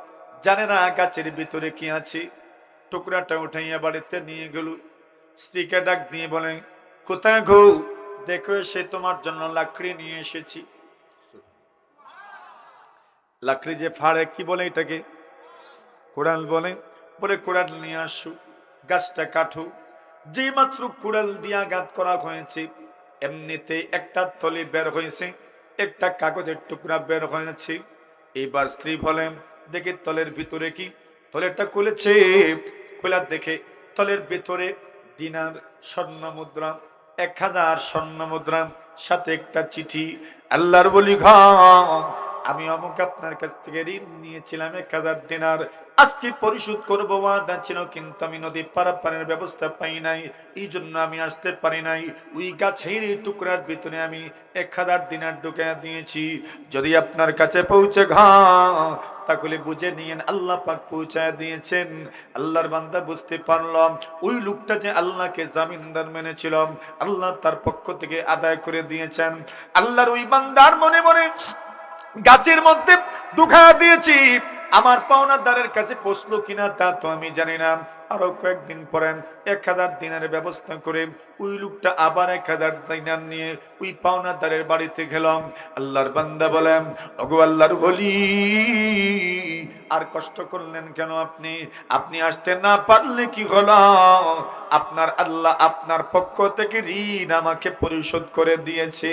জানে না গাছের ভিতরে কি আছে, টুকরাটা উঠাইয়া বাড়িতে নিয়ে গেল। স্ত্রীকে ডাক দিয়ে বলে, কোথায় গো? দেখো সে তোমার জন্য লাকড়ি নিয়ে এসেছি। লাকড়ি যে ফাড়ে কি বলে এটাকে? কোড়াল বলে। বলে কোড়াল নিয়ে আসো, গাছটা কাটো। যেই মাত্র কোড়াল দিয়ে আঘাত করা হয়েছে, এমনিতে একটা থলি বের হয়েছে, একটা কাগজের টুকরা বের হয়েছে। এইবার স্ত্রী বলেন, দেখি তলের ভিতরে কি। তলেরটা খুলেছে, খোলা দেখে তলের ভিতরে দিনার, স্বর্ণ মুদ্রা, 1000 স্বর্ণ মুদ্রা, সাথে একটা চিঠি। আল্লাহর বলি আমি অমুক আপনার কাছ থেকে ঋণ নিয়েছিলাম 1000 দিনার, আজকে পরিশোধ করবো ওয়াদা ছিল, কিন্তু আমি নদী পারাপারের ব্যবস্থা পাই নাই, এই জন্য আমি আসতে পারি নাই। ওই গাছের টুকরার ভিতরে আমি 1000 দিনার ঢুকিয়ে দিয়েছি। যদি আপনার কাছে পৌঁছে তাহলে বুঝে নিয়েন আল্লাহ পাক পৌঁছায় দিয়েছেন। আল্লাহর বান্দা বুঝতে পারলাম ওই লোকটা যে আল্লাহকে জামিনদার মেনেছিল, আল্লাহ তার পক্ষ থেকে আদায় করে দিয়েছেন। আল্লাহর ওই বান্দার মনে মনে গাছের মধ্যে ঢুকা দিয়েছি। আমার পাওনাদারের কাছে পৌঁছলো কিনা তা তো আমি জানি না। আরো কয়েকদিন পরে 1000 দিনের ব্যবস্থা করে ওই লোকটা আবার 1000 দিনার নিয়ে ওই পাওনাদারের বাড়িতে গেলাম। আল্লাহর বান্দা বলেন, ওগো আল্লাহর ওলি, আর কষ্ট করলেন কেন আপনি? আপনি আসতে না পারলে কি হলো? আপনার আল্লাহ আপনার পক্ষ থেকে ঋণ আমাকে পরিশোধ করে দিয়েছে।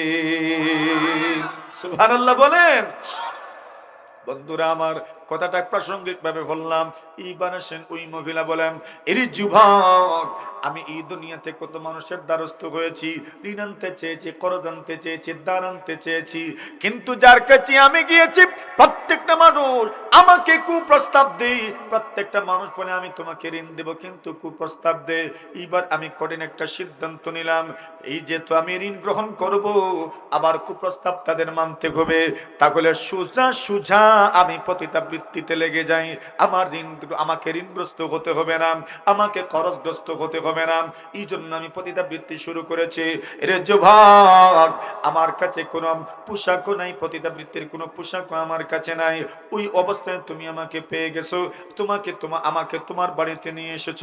সুবহানাল্লাহ বলেন। বন্ধুরা আমার, কথাটা প্রাসঙ্গিক ভাবে বললাম। এইবার আসেন ওই মহিলা বলেন, এর যুবক, আমি এই দুনিয়াতে কত মানুষের দ্বারস্থ হয়েছি, ঋণ আনতে চেয়েছি, করজ আনতে চেয়েছি, দান আনতে চেয়েছি, কিন্তু যার কাছে আমি গিয়েছি প্রত্যেকটা মানুষ আমাকে কুপ্রস্তাব দেয়। প্রত্যেকটা মানুষ বলে আমি তোমাকে ঋণ দেব, কিন্তু কুপ্রস্তাব দেয়। এইবার আমি কঠিন একটা সিদ্ধান্ত নিলাম, এই যেহেতু আমি ঋণ গ্রহণ করব, আবার কুপ্রস্তাব তাদের মানতে হবে, তাহলে সোজা সোজা আমি পতিতাবৃত্তিতে লেগে যাই। আমাকে ঋণগ্রস্ত হতে হবে না, আমাকে খরচগ্রস্ত হতে হবে না। এই জন্য আমি পতিতাবৃত্তি শুরু করেছি। এর যুবক, আমার কাছে কোনো পোশাকও নাই, পতিতাবৃত্তির কোনো পোশাকও আমার কাছে নাই। ওই অবস্থায় তুমি আমাকে পেয়ে গেছো, আমাকে তোমার বাড়িতে নিয়ে এসেছ।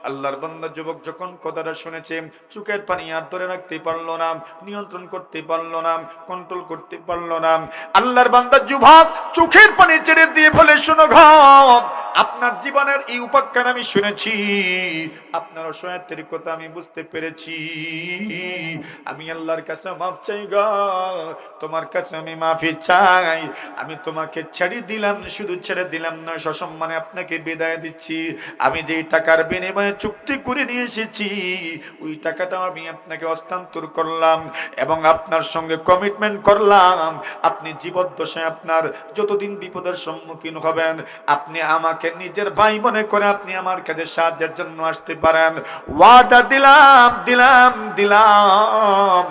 আল্লাহর বান্দা যুবক যখন কথাটা শুনেছে, চোখের পানি আর ধরে রাখতে পারলো না, নিয়ন্ত্রণ করতে পারলো না, কন্ট্রোল করতে পারলো না। আল্লাহর বান্দা যুবক চোখের পানি ছেড়ে দিয়ে বলে, শোনো আপনার জীবনের এই উপাখ্যান আমি শুনেছি, আপনার অসহায়ত্বের কথা আমি বুঝতে পেরেছি। আমি আল্লাহর কাছে মাফ চাই গো, তোমার কাছে আমি মাফি চাই। আমি তোমাকে ছেড়ে দিলাম, শুধু ছেড়ে দিলাম না, সসম্মানে আপনাকে বিদায় দিচ্ছি। আমি যেই টাকার বিনিময়ে চুক্তি করে নিয়ে এসেছি, ওই টাকাটা আমি আপনাকে হস্তান্তর করলাম এবং আপনার সঙ্গে কমিটমেন্ট করলাম, আপনি জীবদ্দশায় আপনার যতদিন বিপদের সম্মুখীন হবেন, আপনি আমাকে নিজের ভাই মনে করে আপনি আমার কাছে সাহায্যের জন্য আসতে পারেন। ওয়াদা দিলাম দিলাম দিলাম,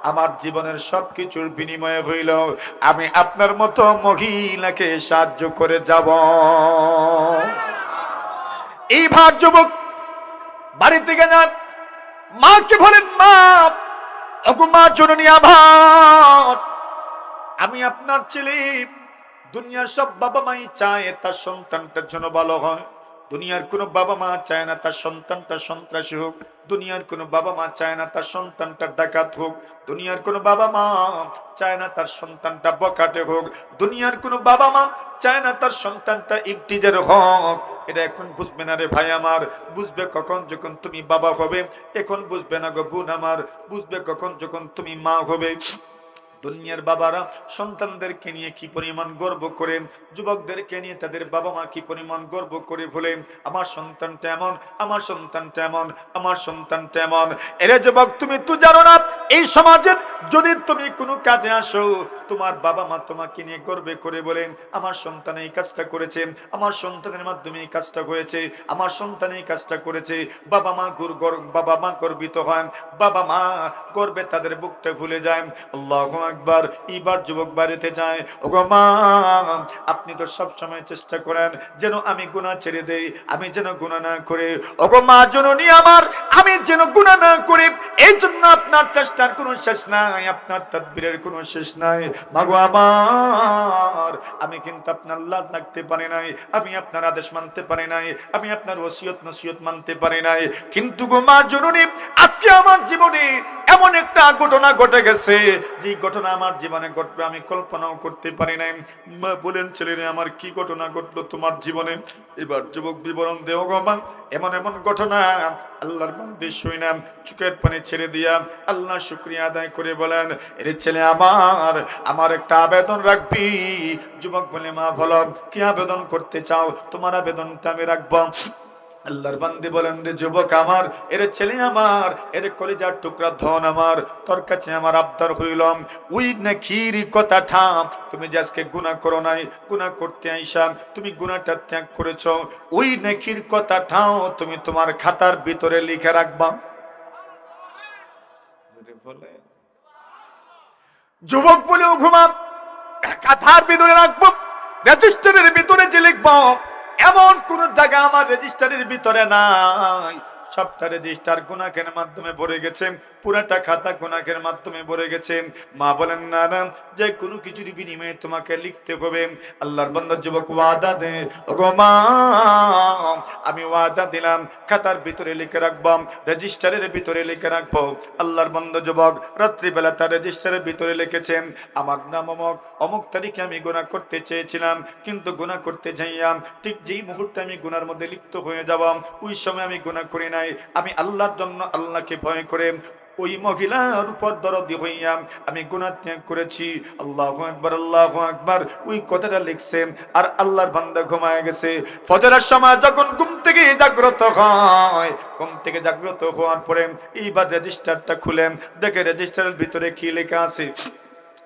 আমার জীবনের সবকিছুর বিনিময়ে হইল আমি আপনার মতো মহিলাকে সাহায্য করে যাব। এই ভার যুবক বাড়ি থেকে যান, মাকে বলেন, মা, ওগো মা জননী, আভার, আমি আপনার ছেলে। দুনিয়ার সব বাবা মাই চায় তার সন্তানটার জন্য ভালো হয়। দুনিয়ার কোনো বাবা মা চায় না তার সন্তানটা সন্ত্রাসী হোক। দুনিয়ার কোনো বাবা মা চায় না তার সন্তানটা ডাকাত হোক। দুনিয়ার কোনো বাবা মা চায় না তার সন্তানটা বখাটে হোক। দুনিয়ার কোনো বাবা মা চায় না তার সন্তানটা ইফতিজার হোক। এটা এখন বুঝবে না রে ভাই আমার, বুঝবে কখন যখন তুমি বাবা হবে। এখন বুঝবে না গো বোন আমার, বুঝবে কখন যখন তুমি মা হবে। দুনিয়ার বাবারা সন্তানদেরকে নিয়ে কি পরিমাণ গর্ব করে, যুবকদেরকে নিয়ে তাদের বাবা মা কি পরিমাণ গর্ব করে বলে, আমার সন্তানটা এমন, আমার সন্তানটা এমন, আমার সন্তানটা এমন। এরে যুবক, তুমি তো জানো না এই সমাজের যদি তুমি কোনো কাজে আসো, তোমার বাবা মা তোমাকে নিয়ে গর্বে করে বলেন, আমার সন্তান এই কাজটা করেছে, আমার সন্তানের মাধ্যমে এই কাজটা হয়েছে, আমার সন্তান এই কাজটা করেছে। বাবা মা গর্বিত হয়, বাবা মা গর্বে তাদের বুকটা ভুলে যায়। আল্লাহু আকবার। এবার যুবক বাড়িতে যায়, ওগো মা, আপনি তো সব সময় চেষ্টা করেন যেন আমি গুনাহ ছেড়ে দেই, আমি যেন গুনাহ না করি। ওগো মা জননী আমার, আমি যেন গুনাহ না করি, এই জন্য আপনার চেষ্টার কোনো শেষ নাই, আপনার তাদবীরের কোনো শেষ নাই। মাগো আমার, আমি কিন্তু আপনার লাজ রাখতে পারি নাই, আমি আপনার আদেশ মানতে পারি নাই, আমি আপনার ওসিয়ত নসিহত মানতে পারি নাই। কিন্তু গো মা জননী, আজকে আমার জীবনে এমন একটা ঘটনা ঘটে গেছে, যে ঘটনা আমার জীবনে ঘটবে আমি কল্পনাও করতে পারি নাই। মা বলেন, ছেলেরে আমার কি ঘটনা ঘটলো তোমার জীবনে? এবার যুবক বিবরণ দেও গো মা। এমন এমন ঘটনা আল্লাহর বান্দা শুইনাম, চোখের পানি ছেড়ে দিয়া আল্লাহ শুকরিয়া আদায় করে বলেন, এরে ছেলে আমার, আমার একটা আবেদন রাখবি। যুবক বলে, মা বলো, কি আবেদন করতে চাও? তোমার আবেদনটা আমি রাখবো। আল্লাহর বান্দী বলেন, রে যুবক আমার, এর ছেলে আমার, এর কলিজার টুকরা ধন আমার, তোর কাছে আমার আবদার হইলাম, ওই নেকির কথাটা, তুমি যে আজকে গুনাহ করো নাই, গুনাহ করতে আইসা তুমি গুনাহটা ত্যাগ করেছো, ওই নেকির কথাটাও তুমি তোমার খাতার ভিতরে লিখে রাখবা। যুবক বলেও ঘুমা, খাতার ভিতরে রাখবো, রেজিস্টারের ভিতরে যে লিখবো, এমন কোন জায়গা আমার রেজিস্টারের ভিতরে নাই। সবটা রেজিস্টার গুনাহের মাধ্যমে ভরে গেছে, পুরাটা খাতা গুনাহের মাধ্যমে ভরে গেছে। মা বলেন, না না, যে কোনো কিছুর বিনিময়ে তোমাকে লিখতে হবে। আল্লাহর বান্দা যুবক ওয়াদা দে, ওগো মা, আমি ওয়াদা দিলাম খাতার ভিতরে লিখে রাখবো, রেজিস্টারের ভিতরে লিখে রাখবো। আল্লাহর বান্দা যুবক রাত্রিবেলা তার রেজিস্টারের ভিতরে লিখেছেন, আমার নাম অমুক, অমুক তারিখে আমি গুনাহ করতে চেয়েছিলাম, কিন্তু গুনাহ করতে যাইয়াম ঠিক যেই মুহূর্তে আমি গুনার মধ্যে লিপ্ত হয়ে যাব, ওই সময় আমি গুনাহ করি নাই। আমি আল্লাহর জন্য, আল্লাহকে ভয় করে ওই মহিলার উপর দরদি হইয়াম আমি গুনাহ ত্যাগ করেছি। আল্লাহু আকবার, আল্লাহু আকবার। ওই কথাটা লিখছেন, আর আল্লাহর বান্দা ঘুমায় গেছে। ফজরের সময় যখন ঘুম থেকে জাগ্রত হয়, ঘুম থেকে জাগ্রত হওয়ার পরে এইবার রেজিস্টারটা খুলেন, দেখে রেজিস্টারের ভিতরে কি লেখা আছে।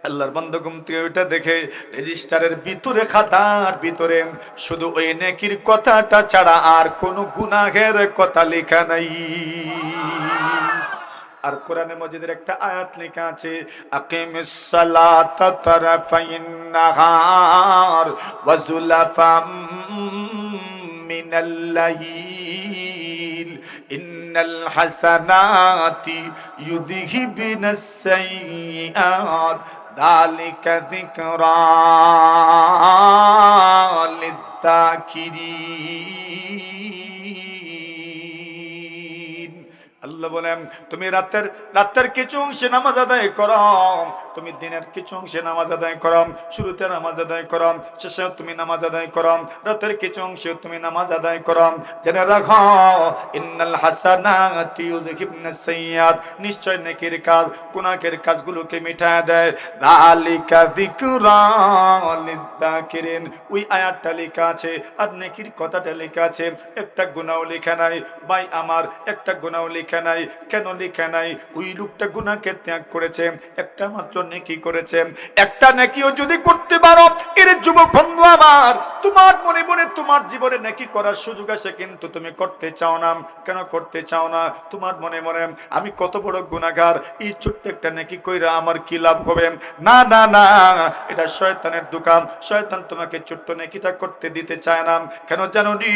আল্লাহর বান্দা ঘুম থেকে ওইটা দেখে রেজিস্টারের ভিতরে, খাতার ভিতরে শুধু ওই নেকির কথাটা ছাড়া আর কোনো গুনাহের কথা লেখা নাই। আর কোরআনে মজিদের একটা আয়াত লেখা আছে, আকিমিস সালাতা তারাফাইন নাহার ওয়া যুলাফাম মিনাল লাইল ইন্নাল হাসানাতি ইউযহিবিনাস সাইয়্যাত যালিকা যিকরা লিয-যাকিরিন। আল্লাহ বলেন, তুমি রাতের কিছু অংশে নামাজ আদায় করো, তুমি দিনের কিছু অংশে নামাজ আদায় করো, শুরুতে নামাজ আদায় করো, শেষেও তুমি নামাজ আদায় করো, রাতের কিছু অংশে তুমি নামাজ আদায় করো। জেনে রাখো, ইন্নাল হাসানাতি ইউযহিবনাস সাইয়্যাত, নিশ্চয় নেকির কাজ গুনাহের কাজগুলোকে মিটায় দেয়। যালিকা যিকরা লিয-যাকিরিন, ওই আয়াতটা লেখা আছে আর নেকির কথাটা লেখা আছে, একটা গুনাহ লেখা নাই। ভাই আমার, একটা গুনাহ লেখা নাই। কেন লেখা নাই? ওই লোকটা গুনাহকে ত্যাগ করেছে, একটা মাত্র নেকি করেছে, একটা নেকিও যদি করতে পারো, এর যুবক বন্ধু আমার, তোমার মনে মনে তোমার জীবনে নেকি করার সুযোগ আছে, কিন্তু তুমি করতে চাও না। কেন করতে চাও না? তোমার মনে মনে আমি কত বড় গুনাহগার, এই ছোট্ট একটা নেকি কইরা আমার কি লাভ হবে? না না না, এটা শয়তানের দোকান। শয়তান তোমাকে ছোট্ট নেকিটা করতে দিতে চায় না। কেন জানো নি?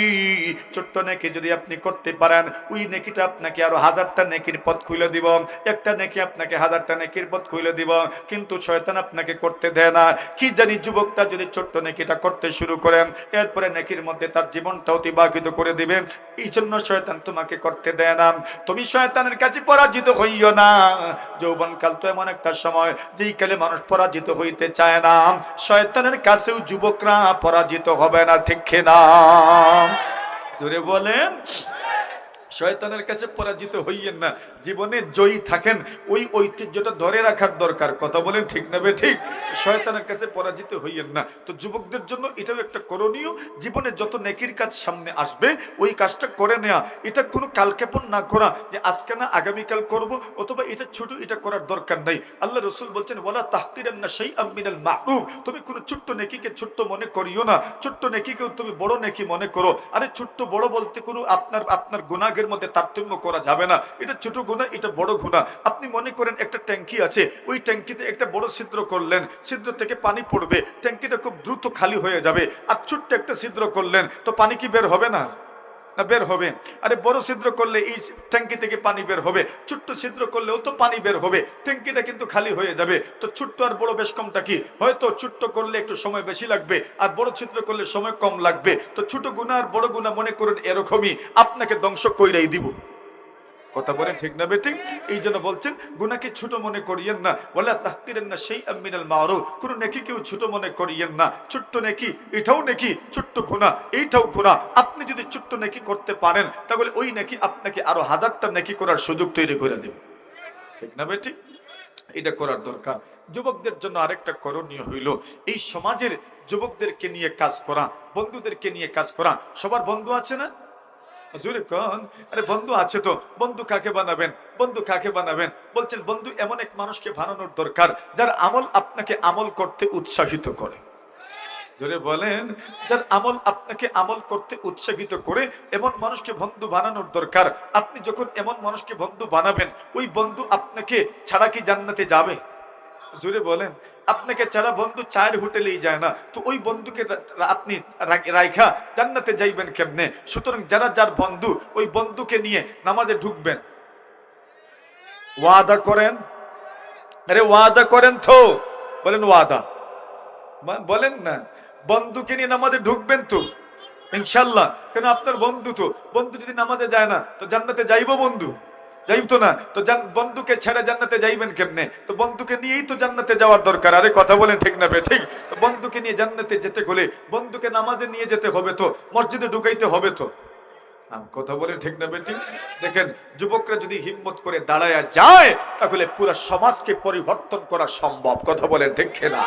ছোট্ট নেকি যদি আপনি করতে পারেন, ওই নেকিটা আপনাকে আরো 1000টা নেকির পথ খুলে দিব। একটা নেকি আপনাকে 1000টা নেকির পথ খুলে দিব, কিন্তু শয়তান আপনাকে করতে দেয় না। কি জানি যুবকটা যদি ছোট্ট নেকিটা করতে শুরু করেন, এরপরে নেকির মধ্যে তার জীবনটা অতিবাহিত করে দিবে। এই জন্য শয়তান তোমাকে করতে দেয় না। তুমি শয়তানের কাছে পরাজিত হইও না। যৌবনকাল তো এমন একটা সময়, যেই কালে মানুষ পরাজিত হইতে চায় না। শয়তানের কাছেও যুবকরা পরাজিত হবে না, ঠিক কিনা? জোরে বলেন। শয়তানের কাছে পরাজিত হইয়েন না, জীবনে জয়ী থাকেন। ওই ঐতিহ্যটা ধরে রাখার দরকার। কথা বলেন ঠিক না বে ঠিক? শয়তানের কাছে পরাজিত হইয়েন না। তো যুবকদের জন্য এটাও একটা করণীয়, জীবনে যত নেকির কাজ সামনে আসবে ওই কাজটা করে নেওয়া। এটা কোনো কালক্ষেপণ না করা যে আজকে না আগামীকাল করব, অথবা এটা ছোট, এটা করার দরকার নাই। আল্লাহ রাসূল বলছেন, ওয়ালা তাহকিরান্না শাইআম মিনাল মা'রুফ, তুমি কোনো ছোট্ট নেকিকে ছোট্ট মনে করিও না। ছোট্ট নেকিকেও তুমি বড় নেকি মনে করো। আরে ছোট্ট বড় বলতে কোনো আপনার গুনাহের মধ্যে তারতম্য করা যাবে না। এটা ছোট গুনাহ, এটা বড় গুনাহ। আপনি মনে করেন একটা ট্যাঙ্কি আছে, ওই ট্যাঙ্কিতে একটা বড় ছিদ্র করলেন, ছিদ্র থেকে পানি পড়বে, ট্যাঙ্কিটা খুব দ্রুত খালি হয়ে যাবে। আর ছোট্ট একটা ছিদ্র করলেন, তো পানি কি বের হবে না? না, বের হবে। আরে বড় ছিদ্র করলে এই ট্যাঙ্কি থেকে পানি বের হবে, ছোট্ট ছিদ্র করলেও তো পানি বের হবে, ট্যাঙ্কিটা কিন্তু খালি হয়ে যাবে। তো ছোট্ট আর বড় বেশ কমটা কি? হয়তো ছোট্ট করলে একটু সময় বেশি লাগবে, আর বড় ছিদ্র করলে সময় কম লাগবে। তো ছোট গুনাহ আর বড় গুনাহ মনে করেন এরকমই, আপনাকে ধ্বংস কইরাই দিব। কথা বলেন ঠিক না বেঠিক? এই জন্য বলছেন গুনাহকে ছোট মনে করিয়েন না, ওয়ালা তাহকিরান্না শাইআম মিনাল মা'রুফ, কোন নেকিকেও ছোট মনে করিয়েন না। ছোট্ট নেকি এটাও নেকি, ছোট্ট গুনাহ এইটাও গুনাহ। আপনি যদি ছোট্ট নেকি করতে পারেন, তাহলে ওই নেকি আপনাকে আরো 1000টা নেকি করার সুযোগ তৈরি করে দেবে। ঠিক না বেঠিক? এটা করার দরকার। যুবকদের জন্য আরেকটা করণীয় হইল, এই সমাজের যুবকদেরকে নিয়ে কাজ করা, বন্ধুদেরকে নিয়ে কাজ করা। সবার বন্ধু আছে না? জোরে কন। আরে বন্ধু আছে তো, বন্ধু কাকে বানাবেন? বন্ধু কাকে বানাবেন? বলছেন বন্ধু এমন এক মানুষকে বানানোর দরকার, যার আমল আপনাকে আমল করতে উৎসাহিত করে। জোরে বলেন। যার আমল আপনাকে আমল করতে উৎসাহিত করে, এমন মানুষকে বন্ধু বানানোর দরকার। আপনি যখন এমন মানুষকে বন্ধু বানাবেন, ওই বন্ধু আপনাকে ছাড়া কি জান্নাতে যাবে? জোরে বলেন। আপনাকে ছাড়া বন্ধু চায়ের হোটেলেই যায় না, তো ওই বন্ধুকে আপনি রাইখা জান্নাতে যাইবেন কেমনে? সুতরাং যারা যার বন্ধু, ওই বন্ধুকে নিয়ে নামাজে ঢুকবেন, ওয়াদা করেন। আরে ওয়াদা করেন তো, বলেন ওয়াদা, বলেন না। বন্ধুকে নিয়ে নামাজে ঢুকবেন তো ইনশাল্লাহ। কেন? আপনার বন্ধু তো। বন্ধু যদি নামাজে যায় না, তো জান্নাতে যাইবো বন্ধু? যাইব তো না। তো বন্ধুকে ছেড়ে জান্নাতে যাইবেন কেমনে? তো বন্ধুকে নিয়েই তো জান্নাতে যাওয়ার দরকার। আরে কথা বলেন ঠিক না বে ঠিক? তো বন্ধুকে নিয়ে জান্নাতে যেতে হলে বন্ধুকে নামাজে নিয়ে যেতে হবে তো, মসজিদে ঢুকাইতে হবে তো। কথা বলে ঠিক না বেটি? দেখেন, যুবকরা যদি হিম্মত করে দাঁড়ায়া যায়, তাহলে পুরো সমাজকে পরিবর্তন করা সম্ভব। কথা বলেন ঠিক না?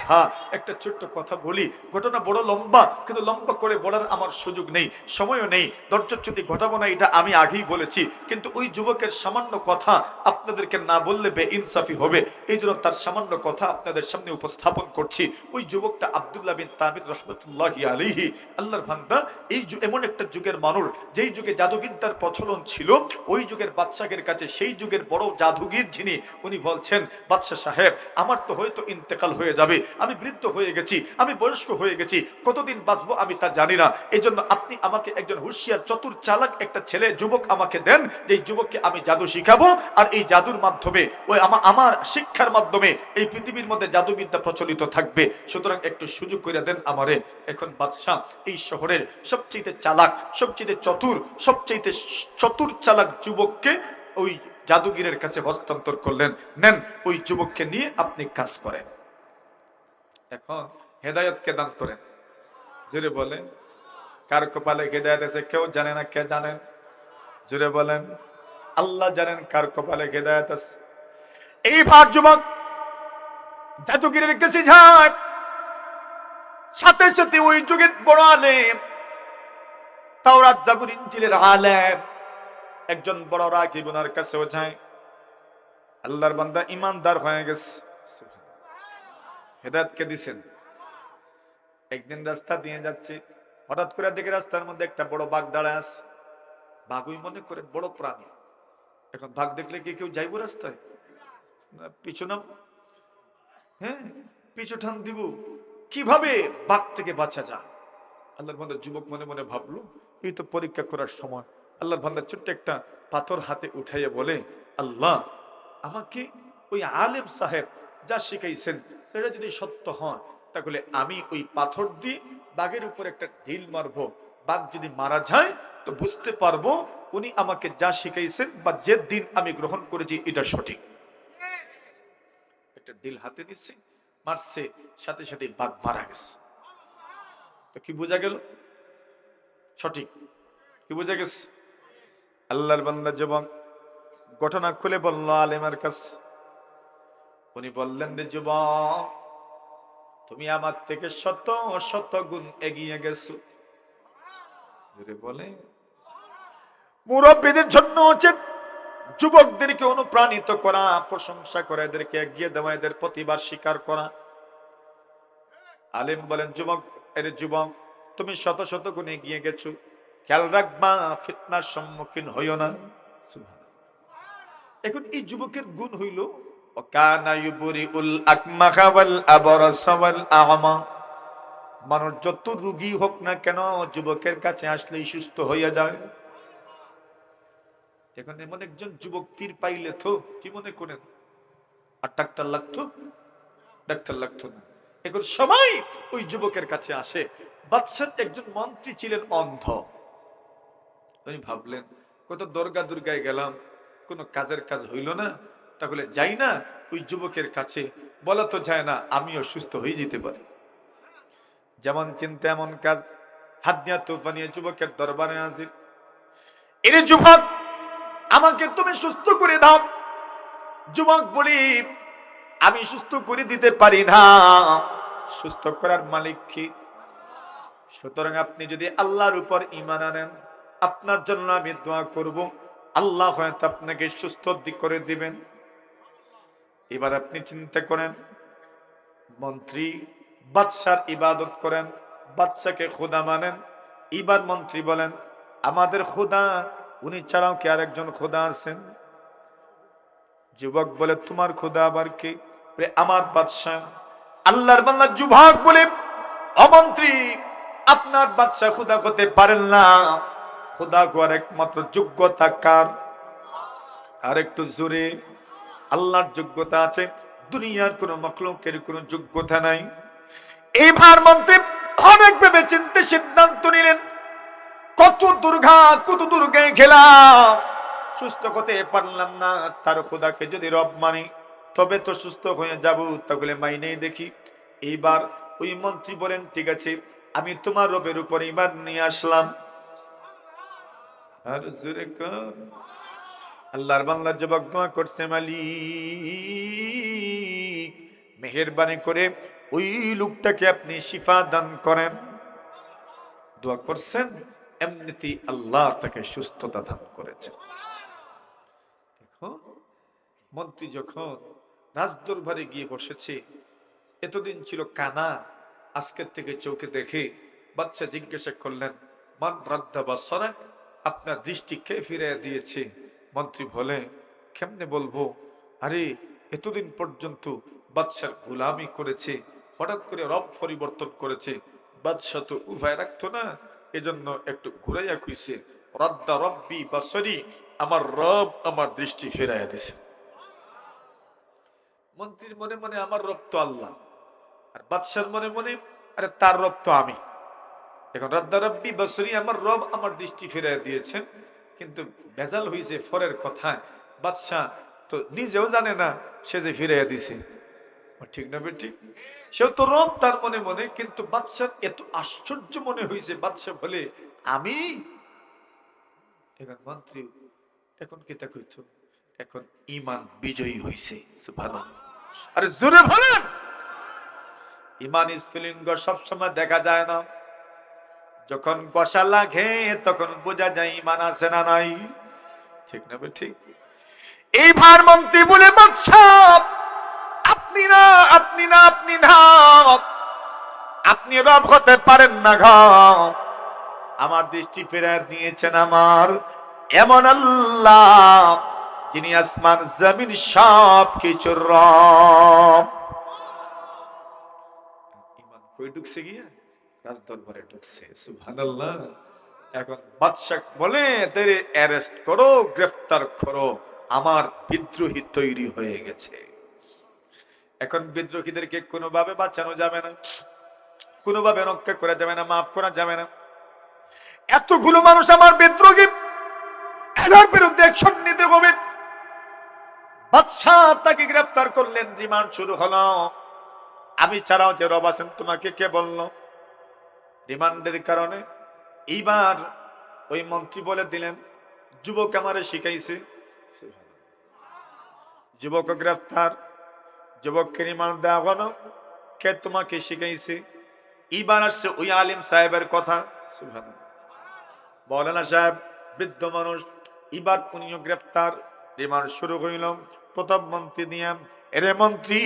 হ্যাঁ, একটা ছোট্ট কথা বলি, ঘটনা বড় লম্বা, কিন্তু লম্বা করে বলার আমার সুযোগ নেই, সময়ও নেই, ধৈর্যচ্যুতি ঘটাবো না, এটা আমি আগেই বলেছি। কিন্তু ওই যুবকের সামান্য কথা আপনাদেরকে না বললে বেইনসাফি হবে, এই জন্য তার সামান্য কথা আপনাদের সামনে উপস্থাপন করছি। ওই যুবকটা আব্দুল্লাহ বিন তামির রহমতুল্লাহি আলাইহি, আল্লাহর বান্দা। এই এমন একটা যুগের মানুষ, যেই যুগে জাদুবিদ্যার প্রচলন ছিল, ওই যুগের বাদশাহের কাছে সেই যুগের বড় জাদুগির যিনি, উনি বলছেন, বাদশাহ সাহেব, আমার তো হয়তো ইন্তেকাল হয়ে যাবে, আমি বৃদ্ধ হয়ে গেছি, আমি বয়স্ক হয়ে গেছি, কতদিন বাঁচবো আমি তা জানি না। এই জন্য আপনি আমাকে একজন হুঁশিয়ার চতুর চালাক একটা ছেলে যুবক আমাকে দেন, যে যুবককে আমি জাদু শিখাবো, আর এই জাদুর মাধ্যমে, ওই আমার শিক্ষার মাধ্যমে এই পৃথিবীর মধ্যে জাদুবিদ্যা প্রচলিত থাকবে। সুতরাং একটু সুযোগ করে দেন আমারে। এখন বাদশাহ এই শহরের সবচেয়ে চালাক, সবচেয়ে চতুর, সবচেয়ে চতুর চালাক যুবককে ওই জাদুগিরের কাছে হস্তান্তর করলেন। নেন, ওই যুবককে নিয়ে আপনি কাজ করেন। এখন হেদায়েতকে দান করেন। জোরে বলেন। কার কপালে হেদায়েত আছে কেউ জানে না? কে জানেন? জোরে বলেন। আল্লাহ জানেন কার কপালে হেদায়েত আছে। এইবার যুবক জাদুগিরের কাছে যায়, সাথে সাথে ওই যুগের বড় আলেম, তাওরাত জাবুর ইনজিলের আলেম, একজন বড় রাগী ওনার কাছেও যায়। আল্লাহর বান্দা ইমানদার হয়ে গেছে, হেদায়েত কে দিছেন? একদিন রাস্তা দিয়ে যাচ্ছে, হঠাৎ করে দেখে রাস্তার মধ্যে একটা বড় বাঘ দাঁড়ায় আছে। বাঘই মনে করে বড় প্রাণী। এখন বাঘ দেখলে কি কেউ যাইব রাস্তায়? পিছু নাম, হ্যাঁ পিছু টান দিব। কিভাবে বাঘ থেকে বাঁচা যায়? আল্লাহর বান্দা যুবক মনে মনে ভাবলো, এই তো পরীক্ষা করার সময়। আল্লাহর বান্দা ছোট্ট একটা পাথর হাতে উঠাইয়া বলে, আল্লাহ আমাকে ওই আলেম সাহেব যা শিখাইছেন এটা যদি সত্য হয়, তাহলে আমি ওই পাথর দিয়ে বাঘের উপর একটা ঢিল মারবো। বাঘ যদি মারা যায় তো বুঝতে পারবো উনি আমাকে যা শিখাইছেন বা যে দিন আমি গ্রহণ করেছি এটা সঠিক। একটা ঢিল হাতে নিচ্ছে, মারছে, সাথে সাথে বাঘ মারা গেছে। তো কি বোঝা গেল? সঠিক। কি বোঝা গেছে? আল্লাহর বান্দা যুবক ঘটনা খুলে বলল আলেমের কাছে। উনি বললেন, রে যুবক, তুমি আমার থেকে শত শত গুণ এগিয়ে গেছো। বলে মুরব্বীদের জন্য উচিত যুবকদেরকে অনুপ্রাণিত করা, প্রশংসা করা, এদেরকে এগিয়ে দেওয়া, এদের প্রতিভা স্বীকার করা। আলেম বলেন, যুবক, এর যুবক তুমি শত শত গুণ এগিয়ে গেছো, খেয়াল রাখবা ফিতনার সম্মুখীন হইও না। এখন এই যুবকের গুণ হইল মানুষ যত রোগী হোক না কেন যুবকের কাছে আসলেই সুস্থ হইয়া যায়। এখন এমন একজন যুবক পীর পাইলে তো কি মনে করেন আর ডাক্তার লাগতো? ডাক্তার লাগতো না। এখন সবাই ওই যুবকের কাছে আসে। বাদশাহ একজন মন্ত্রী ছিলেন অন্ধ। উনি ভাবলেন, কত দরগা দুর্গায় গেলাম, কোনো কাজের কাজ হইল না, তাহলে যাই না ওই যুবকের কাছে, বলা তো যায় না আমিও সুস্থ হয়ে যেতে পারি। যেমন চিন্তা এমন কাজ। হাদিয়া তোফা নিয়ে যুবকের দরবারে হাজির। এরে যুবক, আমাকে তুমি সুস্থ করে দাও। যুবক বলি, আমি সুস্থ করে দিতে পারি না, সুস্থ করার মালিক কি? সুতরাং আপনি যদি আল্লাহর উপর ঈমান আনেন, আপনার জন্য আমি দোয়া করব, আল্লাহ হয়তো আপনাকে সুস্থ করে দিবেন। এবার আপনি চিন্তা করেন, মন্ত্রী বাদশার ইবাদত করেন, বাদশাকে খোদা মানেন। এবার মন্ত্রী বলেন, আমাদের খোদা উনি ছাড়াও কি আরেকজন খোদা আছেন? যুবক বলে, তোমার খোদা আবার কে? আমার বাদশাহ। আল্লাহর বান্দা যুবক বলে, অমন্ত্রী আপনার বাদশাহ খোদা হতে পারেন না, খোদা গোয়ার একমাত্র যোগ্যতা কার? আর একটু জোরে। আল্লাহর যোগ্যতা আছে, দুনিয়ার কোন মাখলুকের কোন যোগ্যতা নাই। এইবার মন্ত্রী অনেক ভেবে চিন্তে সিদ্ধান্ত নিলেন, কত দুর্গায় গেলাম, সুস্থ হতে পারলাম না, তার খোদাকে যদি রব মানি তবে তো সুস্থ হয়ে যাব, তাহলে মাইনেই দেখি। এইবার ওই মন্ত্রী বলেন, ঠিক আছে, আমি তোমার রবের উপর ঈমান নিয়ে আসলাম। আর জোরে কর। আল্লাহর বান্দা যুবক দোয়া করছে, মালিক মেহেরবানি করে ওই লোকটাকে আপনি শিফা দান করেন। দোয়া করছেন, এমনিতেই আল্লাহ তাকে সুস্থতা দান করেছে। মন্ত্রী যখন রাজদরবারে গিয়ে বসেছে, এতদিন ছিল কানা, আজকের থেকে চোখে দেখে। বাদশা জিজ্ঞাসা করলেন, মান রাদ্দা বাসরাক, আপনার দৃষ্টি কে ফিরিয়ে দিয়েছে? মন্ত্রী বলে, কেমনে বলবো, আরে এতদিন পর্যন্ত বাদশার গোলামি করেছে, হঠাৎ করে রব পরিবর্তন করেছে, বাদশা তো উভয় রাখতো না, এজন্য একটু ঘুরাইয়া কইছে, রাদ্দা রব্বি বাসরি, আমার রব আমার দৃষ্টি ফেরাইয়া দিছে। মন্ত্রীর মনে মনে আমার রব তো আল্লাহ, আর বাদশার মনে মনে আরে তার রব তো আমি। এখন রাদ্দা রব্বি বাসরি, আমার রব আমার দৃষ্টি ফেরাইয়া দিয়েছেন, কিন্তু ভেজাল হয়েছে ফরের কথায়। বাদশাহ তো নিজেও জানে না সে যে ফিরাইয়া দিছে, ঠিক না বেঠিক? সেও তো রব তার মনে মনে, কিন্তু বাদশার এত আশ্চর্য মনে হয়েছে, বাদশাহ বলে আমি। এখন মন্ত্রী এখন কি তা কইতো, এখন ঈমান বিজয়ী হইছে। সুবহানাল্লাহ। আরে জোরে বলেন। ঈমান স্ফুলিঙ্গ সবসময় দেখা যায় না, যখন কষা লাগে তখন বোঝা যায় ঈমান আছে না নাই, ঠিক না বেঠিক? এইবার মন্ত্রী বলে, বাদশা আপনি না, আপনি না, আপনি না, আপনি রব হতে পারেন না ঘ। আমার দৃষ্টি ফেরায় দিয়েছেন আমার এমন আল্লাহ, যিনি আসমান জমিন সব কিছুর রব। ইমান কই ঢুকছে গিয়া? রাজদরবারে ঢুকছে। সুবহানাল্লাহ। এখন বাদশা বলে এদের অ্যারেস্ট করো, গ্রেফতার করো, আমার বিদ্রোহী তৈরি হয়ে গেছে। এখন বিদ্রোহীদেরকে কোনোভাবে বাঁচানো যাবে না, কোনোভাবে রক্ষা করা যাবে না, মাফ করা যাবে না। এতগুলো মানুষ আমার বিদ্রোহী, এদের বিরুদ্ধে অ্যাকশন নিতে হবে। বাদশাহ তাকে গ্রেফতার করলেন, রিমান্ড শুরু হলো। আমি ছাড়াও যে রব আছেন তোমাকে কে বলল? রিমান্ডের কারণে এইবার ওই মন্ত্রী বলে দিলেন, যুবক আমারে শিখাইছে। যুবক গ্রেফতার, যুবককে রিমান্ড দেওয়া হলো। কে তোমাকে শিখাইছে? এইবার আসছে ওই আলিম সাহেবের কথা। বলে না সাহেব, বৃদ্ধ মানুষ। এবার উনিও গ্রেফতার, রিমান্ড শুরু হইল। প্রথম মন্ত্রী দিয়ে, এরে মন্ত্রী,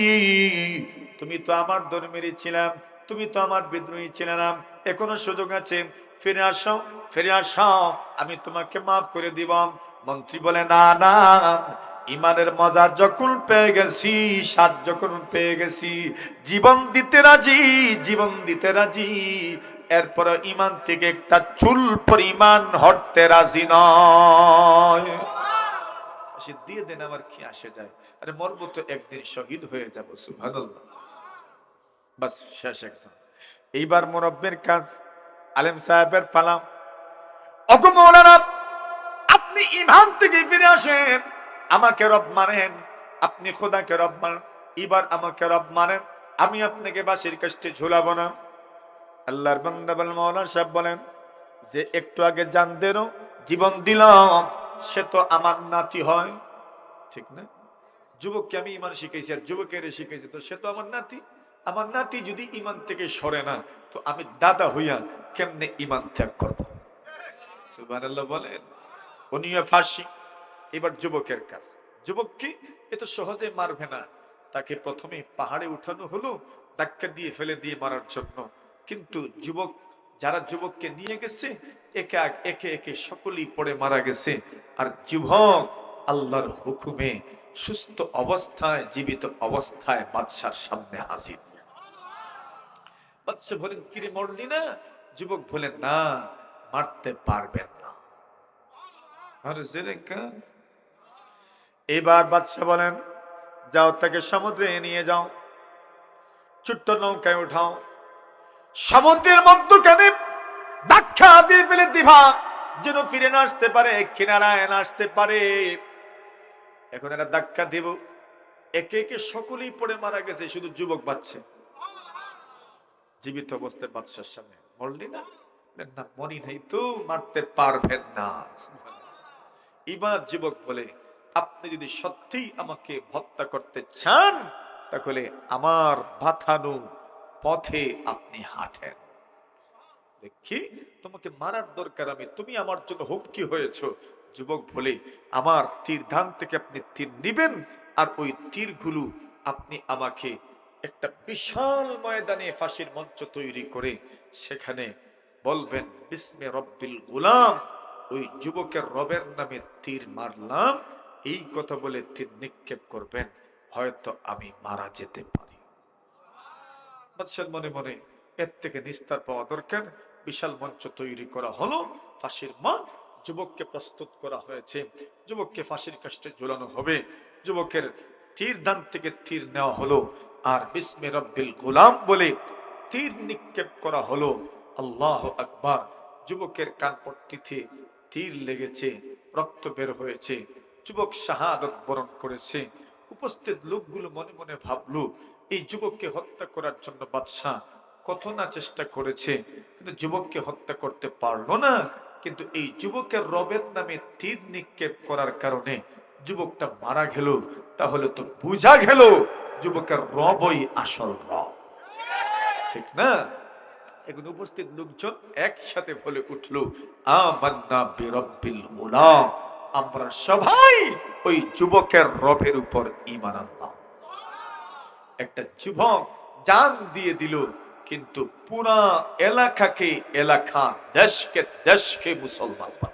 তুমি তো আমার ধর্মেরই ছিলাম, তুমি তো আমার বিদ্রোহী ছিলে না, এখনো সুযোগ আছে, ফিরে আসো, ফিরে আসো, আমি তোমাকে মাফ করে দিব। মন্ত্রী বলে, না না, ইমানের মজা যখন পেয়ে গেছি, স্বাদ যখন পেয়ে গেছি, জীবন দিতে রাজি, জীবন দিতে রাজি, এরপর ইমান থেকে একটা চুল পরিমাণ হটতে রাজি নয়। দিয়ে দেন, আমার কি আসে যায়, আরে মরবো তো একদিন, শহীদ হয়ে যাব। সুবহানাল্লাহ। বাস শেষ একজন। এইবার মুরব্বির কাজ, আলেম সাহেবের পালা। ওগো মাওলানা, আপনি ইমান থেকে ফিরে আসেন, আমাকে রব মানেন, আপনি খোদাকে রব মানেন, এবার আমাকে রব মানেন, আমি আপনাকে বাঁশির কাষ্টে ঝুলাবো না। আল্লাহর বান্দা বলেন, মাওলানা সাহেব বলেন, যে একটু আগে জানদেরও জীবন দিলাম, সে তো আমার নাতি হয়, ঠিক না? যুবককে আমি ইমান শিখাইছি আর যুবকের শিখাইছি, তো সে তো আমার নাতি। আমার নাতি যদি ইমান থেকে সরে না, তো আমি দাদা হইয়া কেমনে ইমান ত্যাগ করব? সুবহানাল্লাহ বলেন। উনিও ফাঁসি। এবার যুবকের কাজ। যুবক কি এত সহজে মারবে না, তাকে প্রথমে পাহাড়ে উঠানো হলো ধাক্কা দিয়ে ফেলে দিয়ে মারার জন্য। কিন্তু যুবক, যারা যুবককে নিয়ে গেছে, একে একে একে সকলেই পড়ে মারা গেছে। আর যুবক আল্লাহর হুকুমে সুস্থ অবস্থায়, জীবিত অবস্থায় বাদশার সামনে হাজির। বাদশা বলেন, কিরে মরলি না? যুবক বলেন, না, মারতে পারবেন না। এবার বাদশা বলেন, যাও, তাকে সমুদ্রে নিয়ে যাও, ছোট্ট নৌকায় উঠাও, সমুদ্রের মধ্যখানে ধাক্কা দিয়ে ফেলে দিবা, যেন ফিরে না আসতে পারে, কিনারায় না আসতে পারে। এখন এরা ধাক্কা দিব, একে একে সকলেই পড়ে মারা গেছে, শুধু যুবক বাঁচছে জীবিত অবস্থায় বাদশার সামনে। মরলি না? না, মরি নাই তো, মারতে পারবেন না। এবার যুবক বলে, আপনি যদি সত্যিই আমাকে হত্যা করতে চান, তাহলে আমার বাথানো পথে আপনি হাঁটেন, দেখি তোমাকে মারার দরকার আমি, তুমি আমার জন্য হুমকি হয়েছো। যুবক বলে, আমার তীর ধান থেকে আপনি তীর নিবেন, আর ওই তীরগুলো আপনি আমাকে একটা বিশাল ময়দানে ফাঁসির মঞ্চ তৈরি করে সেখানে বলবেন, বিসমে রব্বিল গুলাম, ওই যুবকের রবের নামে তীর মারলাম, এই কথা বলে তীর নিক্ষেপ করবেন, হয়তো আমি মারা যেতে পারি। বাদশাহ মনে মনে, এর থেকে নিস্তার পাওয়া দরকার। বিশাল মঞ্চ তৈরি করা হলো, ফাঁসির মঞ্চ, যুবককে প্রস্তুত করা হয়েছে, যুবককে ফাঁসির কাষ্টে ঝুলানো হবে। যুবকের তীর দান থেকে তীর নেওয়া হলো, আর বিসমে রব্বিল গুলাম বলে তীর নিক্ষেপ করা হলো। আল্লাহু আকবার। যুবকের কানপট্টিতে তীর লেগেছে, রক্ত বের হয়েছে, যুবক শাহাদত বরণ করেছে। উপস্থিত লোকগুলো মনে মনে ভাবলো, এই যুবককে হত্যা করার জন্য বাদশাহ কত না চেষ্টা করেছে, কিন্তু যুবককে হত্যা করতে পারলো না। কিন্তু এই যুবকের রবের নামে তীর নিক্ষেপ করার কারণে যুবকটা মারা গেল। তাহলে তো বুঝা গেল যুবকের রবই আসল রব, ঠিক না? এখন উপস্থিত লোকজন একসাথে বলে উঠলো, আমান্না বিরব্বিল গুলাম, আমরা সবাই ওই যুবকের রবের উপর ঈমান আনলাম। একটা যুবক জান দিয়ে দিল, কিন্তু পুরা এলাকাকে এলাকা, দেশকে দেশকে মুসলমান বানালো।